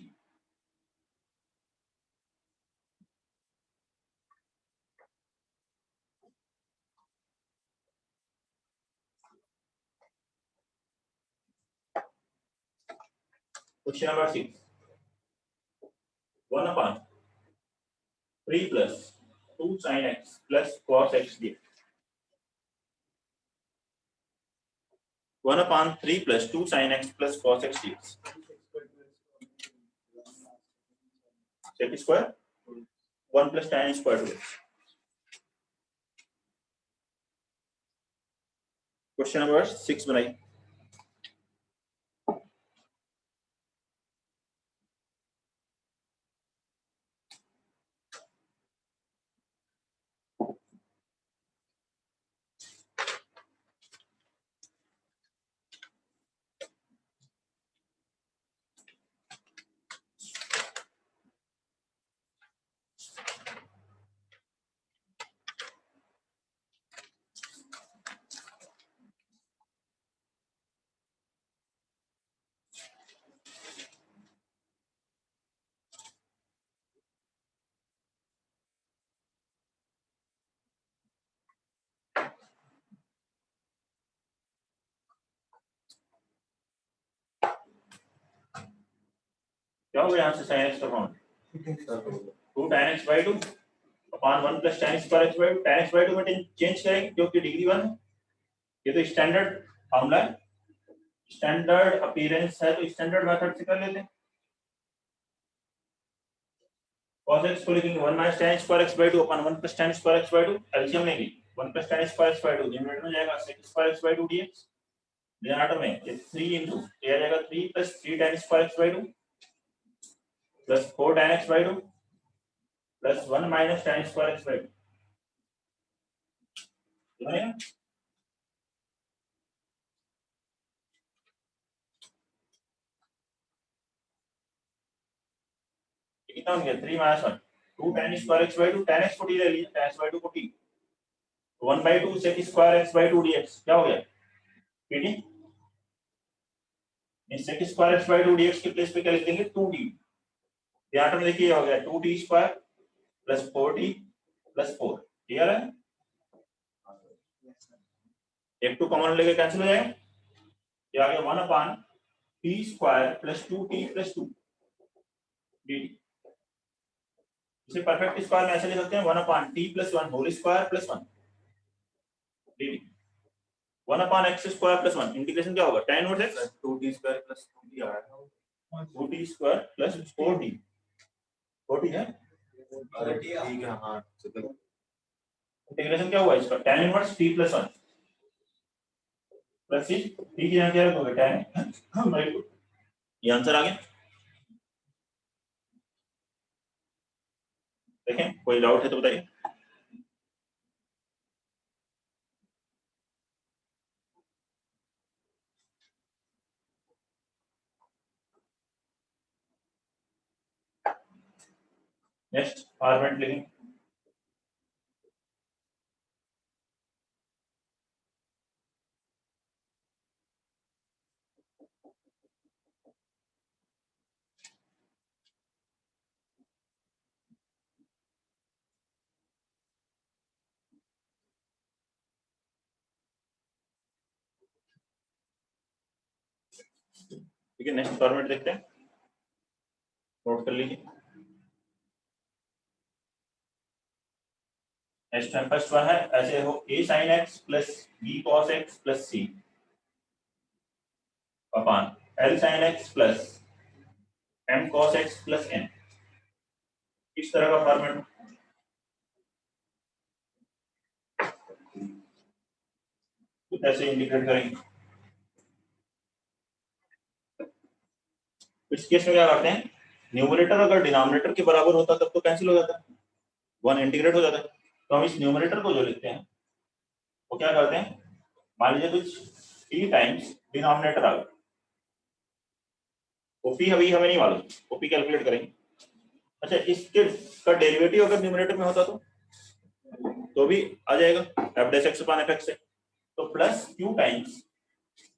Question number 6, 1 upon 3 plus 2 sin x plus cos x dx। 1 upon 3 plus 2 sin x plus cos x dx। sec square 1 plus tan square 2x। Question number 6 बनाइए। क्या होगा यहाँ से sin x का form 2 tan x/2 upon 1 plus tan square x/2। tan x/2 में change करेंगे क्योंकि degree 1 है, ये तो स्टैंडर्ड फॉर्मूला है, स्टैंडर्ड अपीयरेंस है, तो स्टैंडर्ड मेथड से कर लेते हैं। cos x को लिखेंगे 1 minus tan square x by 2 upon 1 plus tan square x by 2 LCM लेंगे 1 plus tan square x by 2 numerator में जाएगा sec square x by 2 dx denominator में ये 3 into ये आ जाएगा 3 plus 3 tan square x by 2 plus 4 tan x by 2 plus 1 minus tan square x by 2 बनेगा कितना हो गया 3 minus 1 2 tan square x by 2 tan x को t ले लीजिए tan x by 2 को t 1 by 2 sec square x by 2 dx क्या हो गया pt इस sec square x by 2 dx के प्लेस पे क्या लिख देंगे 2t यहाँ पर देखिए हो गया 2t square plus 4t plus 4 clear है एक टू कॉमन लेके कैंसिल हो जाएगा ये आ गया 1 upon t square plus 2t plus 2 dt इसे परफेक्ट स्क्वायर में ऐसे लिख सकते हैं 1 upon t plus 1 whole square plus 1 dt 1 upon x square plus 1 integration क्या होगा tan inverse x 2t square plus 2t आ रहा है 2t square plus 4t 4t है अरे ठीक है हाँ इंटीग्रेशन क्या हुआ इसका tan inverse t plus 1 plus t की यहाँ क्या रखोगे tan ये आंसर आ गया देखें कोई डाउट है तो बताइए नेक्स्ट फॉर्मेट लिखें ठीक है नेक्स्ट फॉर्मेट देखते हैं नोट कर लीजिए नेक्स्ट टाइम फर्स्ट वन है ऐसे हो a sin x plus b cos x plus c upon l sin x plus m cos x plus n इस तरह का फॉर्मेट कुछ ऐसे इंडिकेट करेंगे इस केस में क्या करते हैं न्यूमरेटर अगर डिनोमिनेटर के बराबर होता तब तो कैंसिल हो जाता है वन इंटीग्रेट हो जाता है तो हम इस न्यूमरेटर को जो लिखते हैं वो क्या करते हैं मान लीजिए कुछ t टाइम्स डिनोमिनेटर आ गया ओपी अभी हमें नहीं मालूम ओपी कैलकुलेट करेंगे अच्छा इसके का डेरिवेटिव अगर न्यूमरेटर में होता तो भी आ जाएगा f dash x upon fx से तो प्लस q टाइम्स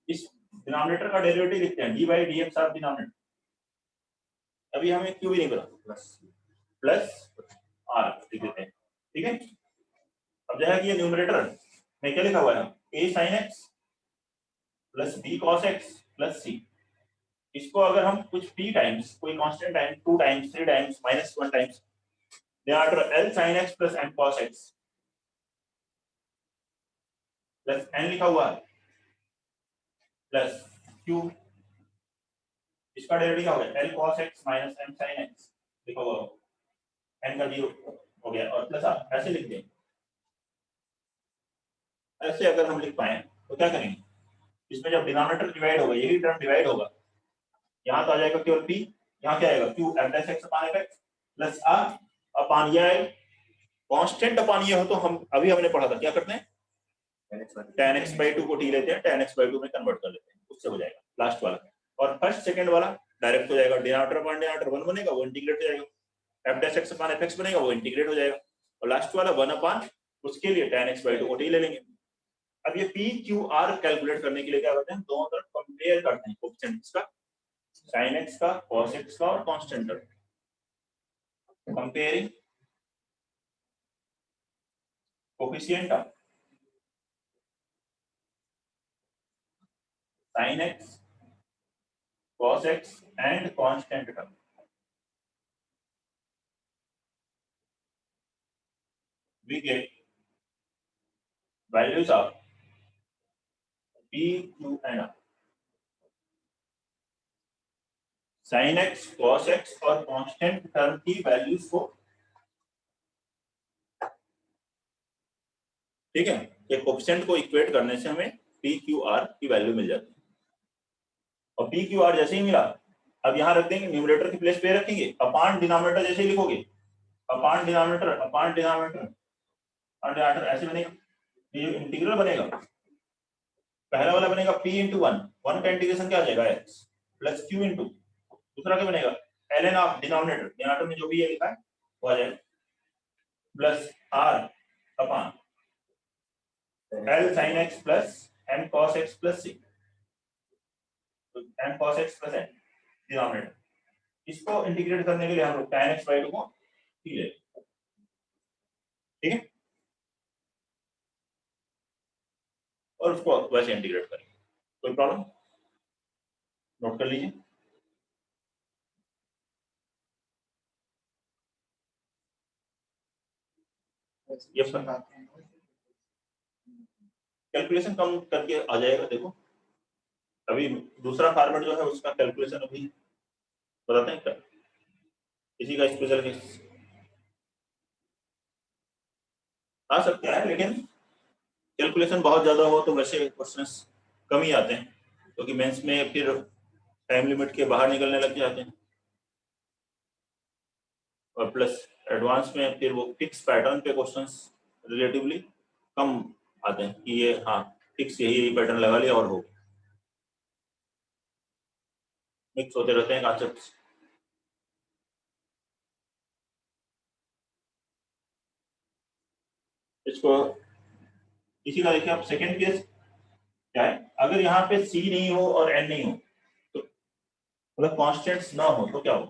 इस डिनोमिनेटर का डेरिवेटिव लिखते हैं d by dx of denominator अभी हमें q भी नहीं पता प्लस r लिख देते हैं ठीक है अब जो है कि ये न्यूमरेटर में क्या लिखा हुआ है a sin x plus b cos x plus c इसको अगर हम कुछ p टाइम्स कोई constant time 2 times 3 times minus 1 times there l sin x plus m cos x plus n लिखा हुआ है प्लस q इसका डेरिवेटिव क्या हो गया l cos x minus m sin x लिखा हुआ n का 0 हो गया और प्लस r ऐसे लिख दें ऐसे अगर हम लिख पाए तो क्या करेंगे इसमें जब डिनोमिनेटर डिवाइड होगा यही टर्म डिवाइड होगा यहाँ तो आ जाएगा केवल p यहाँ क्या आएगा q f dash x upon fx plus r upon ये कांस्टेंट अपॉन ये हो तो हम अभी हमने पढ़ा था क्या करते हैं tan x by 2 को t लेते हैं tan x by 2 में कन्वर्ट कर लेते हैं उससे हो जाएगा लास्ट वाला और फर्स्ट सेकंड वाला डायरेक्ट हो जाएगा डिनोमिनेटर अपॉन डिनोमिनेटर 1 बनेगा वो इंटीग्रेट हो जाएगा f dash x upon fx बनेगा वो इंटीग्रेट हो जाएगा और लास्ट वाला 1 अपॉन उसके लिए tan x by 2 को t ले लेंगे अब ये p q r कैलकुलेट करने के लिए क्या करते हैं दोनों तरफ कंपेयर करते हैं कोएफिशिएंट्स का sin x का cos x का और कांस्टेंट का comparing coefficient of sin x cos x and constant term we get values of p q and r sin x cos x और कांस्टेंट टर्म की values को ठीक है, कि कोएफिशिएंट को इक्वेट करने से हमें पी क्यू आर की वैल्यू मिल जाती है। और पी क्यू आर जैसे ही मिला, अब यहाँ रख देंगे, न्यूमरेटर की प्लेस पे रखेंगे, अपान डिनोमिनेटर जैसे ही लिखोगे, अपान डिनोमिनेटर अपान डिनोमिनेटर ऐसे बनेगा, ये इंटीग्रल बनेगा। पहला वाला बनेगा p इंटू वन, वन का इंटीग्रेशन क्या आ जाएगा x प्लस q इंटू, दूसरा क्या बनेगा ln ऑफ डिनोमिनेटर में जो भी ये लिखा है वो आ जाएगा प्लस r अपान l sin x plus m cos x plus c, तो m cos x plus n denominator, इसको इंटीग्रेट करने के लिए हम लोग tan x by 2 को p ले, ठीक है, और उसको वैसे इंटीग्रेट करेंगे। कोई प्रॉब्लम? नोट कर लीजिए। ये कैलकुलेशन कम करके आ जाएगा। देखो अभी दूसरा फॉर्मेट जो है उसका कैलकुलेशन अभी बताते हैं क्या, इसी का स्पेशल केस आ सकता है, लेकिन कैलकुलेशन बहुत ज्यादा हो तो वैसे क्वेश्चंस कम ही आते हैं, क्योंकि मेंस में फिर टाइम लिमिट के बाहर निकलने लग जाते हैं, और प्लस एडवांस में फिर वो फिक्स पैटर्न पे क्वेश्चंस रिलेटिवली कम आते हैं कि ये हाँ फिक्स यही पैटर्न लगा लिया और हो, मिक्स होते रहते हैं कॉन्सेप्ट्स। इसको इसी का देखिए आप सेकेंड केस क्या है, अगर यहाँ पे c नहीं हो और n नहीं हो, तो मतलब कॉन्स्टेंट्स ना हो तो क्या हो,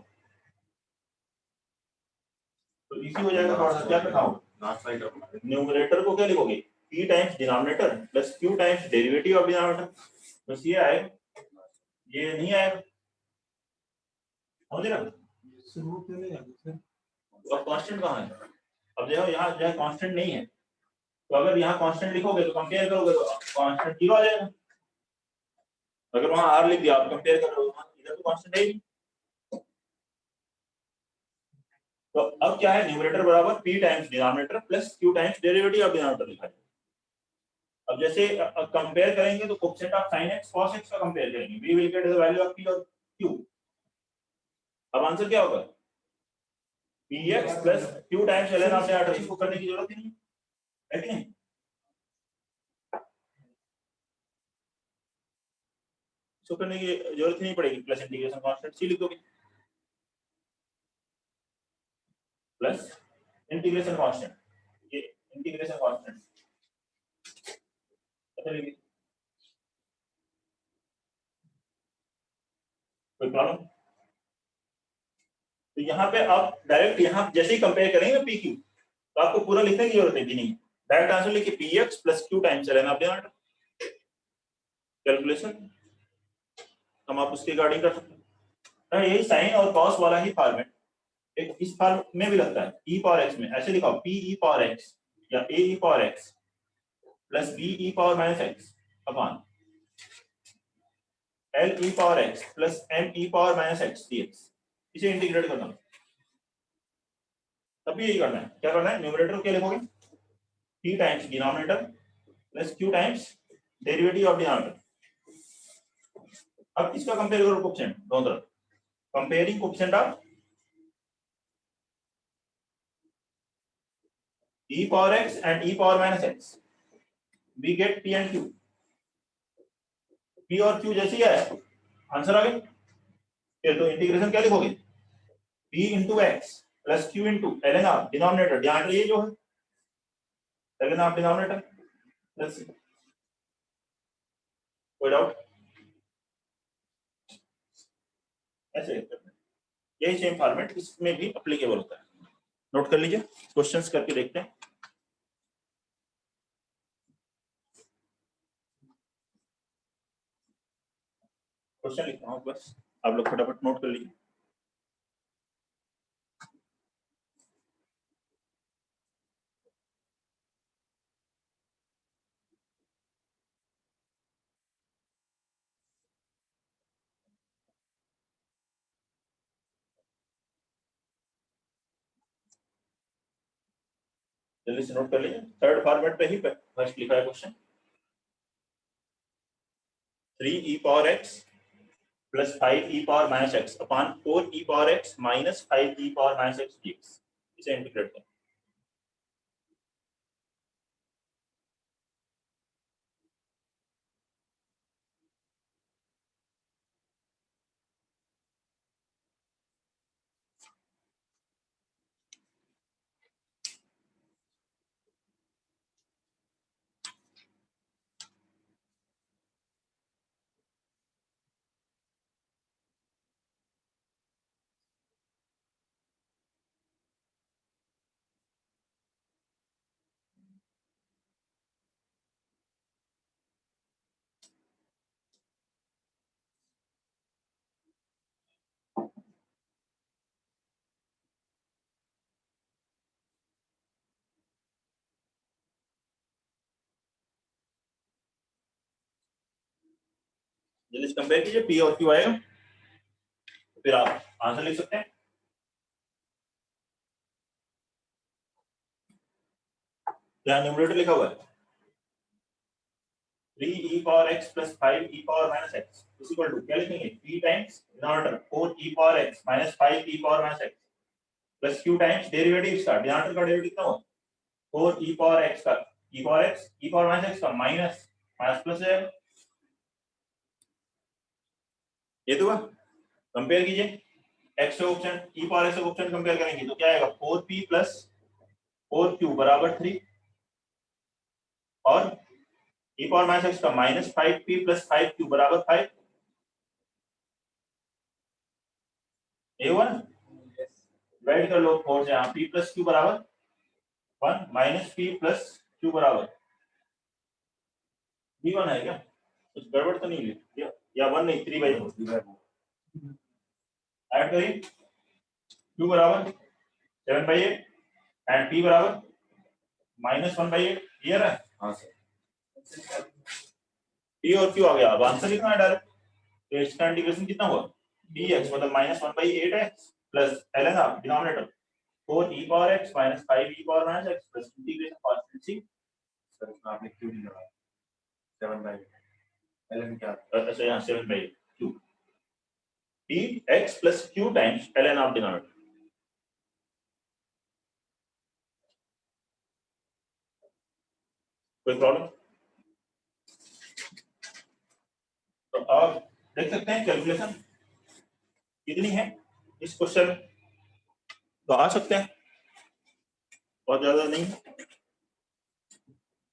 तो इजी हो जाएगा थोड़ा सा। क्या करना होगा, न्यूमरेटर को क्या लिखोगे p times denominator plus q times derivative of denominator, बस ये आएगा, ये नहीं आएगा, समझ रहे हो? अब कांस्टेंट कहाँ है, अब देखो यहाँ जो है कांस्टेंट नहीं है, तो अगर यहाँ कांस्टेंट लिखोगे तो कंपेयर करोगे तो कांस्टेंट जीरो आ जाएगा, अगर वहां r लिख दिया आप कंपेयर कर रहे हो, इधर तो कांस्टेंट है ही। तो अब क्या है, न्यूमरेटर बराबर p times denominator plus q times derivative of denominator लिखा है। अब जैसे कंपेयर करेंगे तो coefficient of sin x cos x का कंपेयर करेंगे, we will get the value of p और q। अब आंसर क्या होगा, px plus q times ln of denominator, इसको करने की जरूरत ही नहीं है कि नहीं, इसको करने की जरूरत ही नहीं पड़ेगी, प्लस इंटीग्रेशन कांस्टेंट c लिख दोगे, प्लस इंटीग्रेशन कांस्टेंट, ये इंटीग्रेशन कांस्टेंट चलेगी, कोई प्रॉब्लम? तो यहाँ पे आप डायरेक्ट यहाँ जैसे ही कंपेयर करेंगे पी क्यू, तो आपको पूरा लिखने की जरूरत है नहीं, डायरेक्ट आंसर लिखिए P x plus Q times ln of denominator, calculation हम आप उसके रिगार्डिंग कर सकते हैं। यही साइन और कॉस वाला ही फॉर्मेट एक इस फॉर्म में भी लगता है, e पावर x में ऐसे लिखा p e पावर x या a e power x plus b e power minus x upon l e power x plus m e power minus x dx, इसे इंटीग्रेट करना है, तब भी यही करना है। क्या करना है, न्यूमरेटर क्या लिखोगे p times denominator plus q times derivative of denominator. अब इसका कंपेयर करो कोएफिशिएंट दोनों तरफ, comparing coefficient of e power x and e power minus x, we get p and q, p और q जैसे ही आया आंसर आ गया, फिर तो इंटीग्रेशन क्या लिखोगे p into x plus q into ln of denominator, denominator ये जो है ln ऑफ डिनोमिनेटर प्लस, कोई डाउट? ऐसे यही सेम फॉर्मेट इसमें भी एप्लीकेबल होता है, नोट कर लीजिए, क्वेश्चंस करके देखते हैं। क्वेश्चन लिख रहा हूँ बस, आप लोग फटाफट नोट कर लीजिए। जल्दी से नोट कर लीजिए, थर्ड फॉर्मेट पे ही फर्स्ट लिखा है question. 3e power x plus 5e power minus x upon 4e power x minus 5e power minus x dx, इसे इंटीग्रेट करें। जल्दी से कंपेयर कीजिए, p और q आएगा, फिर आप आंसर लिख सकते हैं। यहाँ न्यूमरेटर लिखा हुआ है 3e power x plus 5e power minus x is equal to, क्या लिखेंगे, p times denominator 4e power x minus 5e power minus x plus q times derivative का, डिनोमिनेटर का डेरिवेटिव कितना हुआ, 4e पावर x का e power x e power minus x का minus minus plus है, ये तो हुआ। कंपेयर कीजिए x का ऑप्शन e पावर x का ऑप्शन कंपेयर करेंगे तो क्या आएगा, 4p प्लस 4q बराबर 3 और e पावर माइनस x का माइनस 5p प्लस 5q बराबर 5, ये हुआ ना। डिवाइड कर लो 4 से, यहाँ p प्लस q बराबर 1 माइनस p प्लस q बराबर b1 है क्या, कुछ गड़बड़ तो नहीं लिखी या 1 नहीं 3/4 ऐड करिए, q बराबर 7/8 एंड p बराबर -1/8, क्लियर है। हाँ सर, p और q आ गया, अब आंसर लिखना है डायरेक्ट, तो इसका इंटीग्रेशन कितना हुआ, dx मतलब -1/8x plus ln of denominator 4e power x minus 5e power minus x plus integration constituency, sir इसमें आपने क्यों नहीं लगाया 7/8 ln क्या अच्छा यहाँ 7/8 q dx plus q times ln of denominator, कोई प्रॉब्लम। तो आप देख सकते हैं कैलकुलेशन कितनी है इस क्वेश्चन में, तो आ सकते हैं, बहुत ज्यादा नहीं।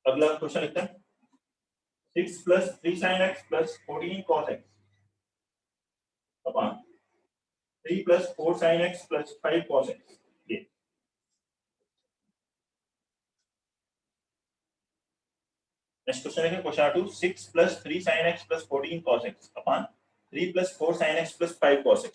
अगला क्वेश्चन लिखते हैं 6 plus 3 sin x plus 14 cos x upon 3 plus 4 sin x plus 5 cos x, ये नेक्स्ट क्वेश्चन है question 2 6 plus 3 sin x plus 14 cos x upon 3 plus 4 sin x plus 5 cos x,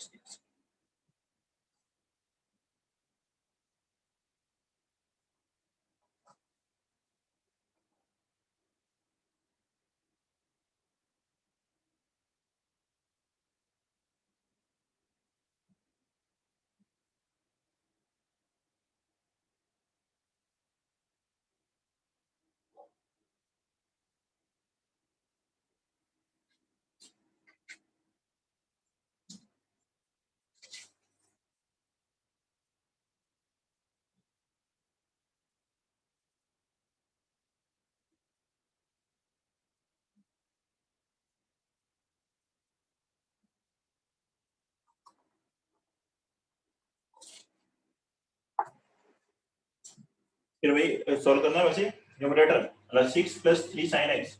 फिर वही सॉल्व करना है वैसे, numerator plus 6 plus 3 sin x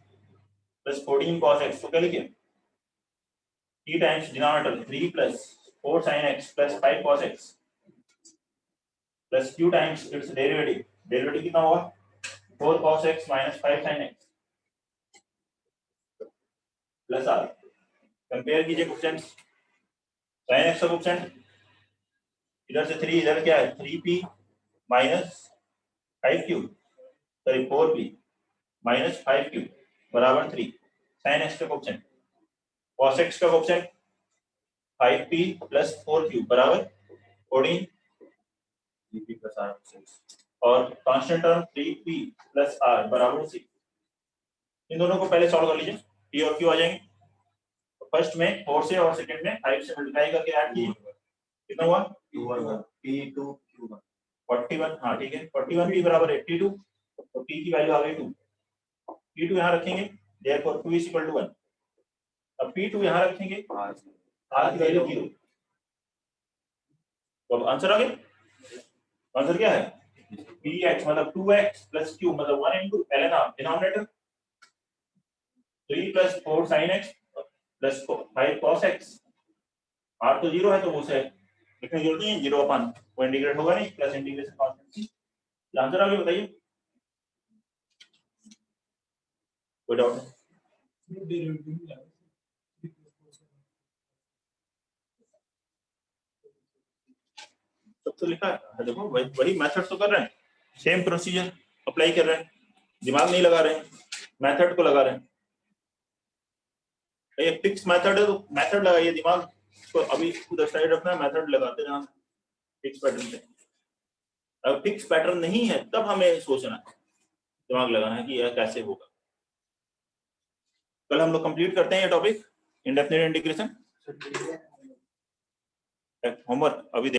plus 14 cos x, तो क्या लिखे, t times denominator 3 plus 4 sin x plus 5 cos x plus q times it's derivative, derivative कितना होगा, 4 cos x minus 5 sin x plus r, compare कीजिए question, sin x का question इधर से 3 इधर क्या है 3p minus 5q sorry 4p minus 5q बराबर 3, sin x का क्वेश्चन, cos x का क्वेश्चन 5p प्लस 4q बराबर 14 dp plus r 6 और constant term 3p plus r बराबर c। इन दोनों को पहले सॉल्व कर लीजिए, p और q आ जाएंगे। तो फर्स्ट में 4 से और सेकंड में 5 से मल्टीप्लाई करके ऐड कीजिए, कितना हुआ P2 Q1 41। हाँ ठीक है, 41 p बराबर 82, तो p की वैल्यू आ गई 2, p2 यहाँ रखेंगे, देयरफॉर 2 इज इक्वल टू 1। अब p2 यहाँ रखेंगे, r की वैल्यू 0। तो अब आंसर आ गया। आंसर क्या है, px मतलब 2x प्लस q मतलब 1 into ln r denominator 3 plus 4 sin x plus 5 cos x। r तो 0 है तो वो से लिखने की जरूरत नहीं है, 0 अपन वो इंटीग्रेट होगा नहीं, प्लस इंटीग्रेशन कांस्टेंट। आंसर आ गया, बताइए कोई डाउट है? सब तो लिखा है, देखो वही मेथड तो कर रहे हैं, सेम प्रोसीजर अप्लाई कर रहे हैं, दिमाग नहीं लगा रहे हैं, मेथड को लगा रहे हैं। ये फिक्स मेथड है तो मेथड लगाइए, दिमाग को अभी उधर साइड रखना है, मेथड लगाते रहना फिक्स पैटर्न से। अगर फिक्स पैटर्न नहीं है तब हमें सोचना है, दिमाग लगाना है कि यह कैसे होगा। कल हम लोग कंप्लीट करते हैं ये टॉपिक इंडेफिनिट इंटीग्रेशन। होमवर्क अभी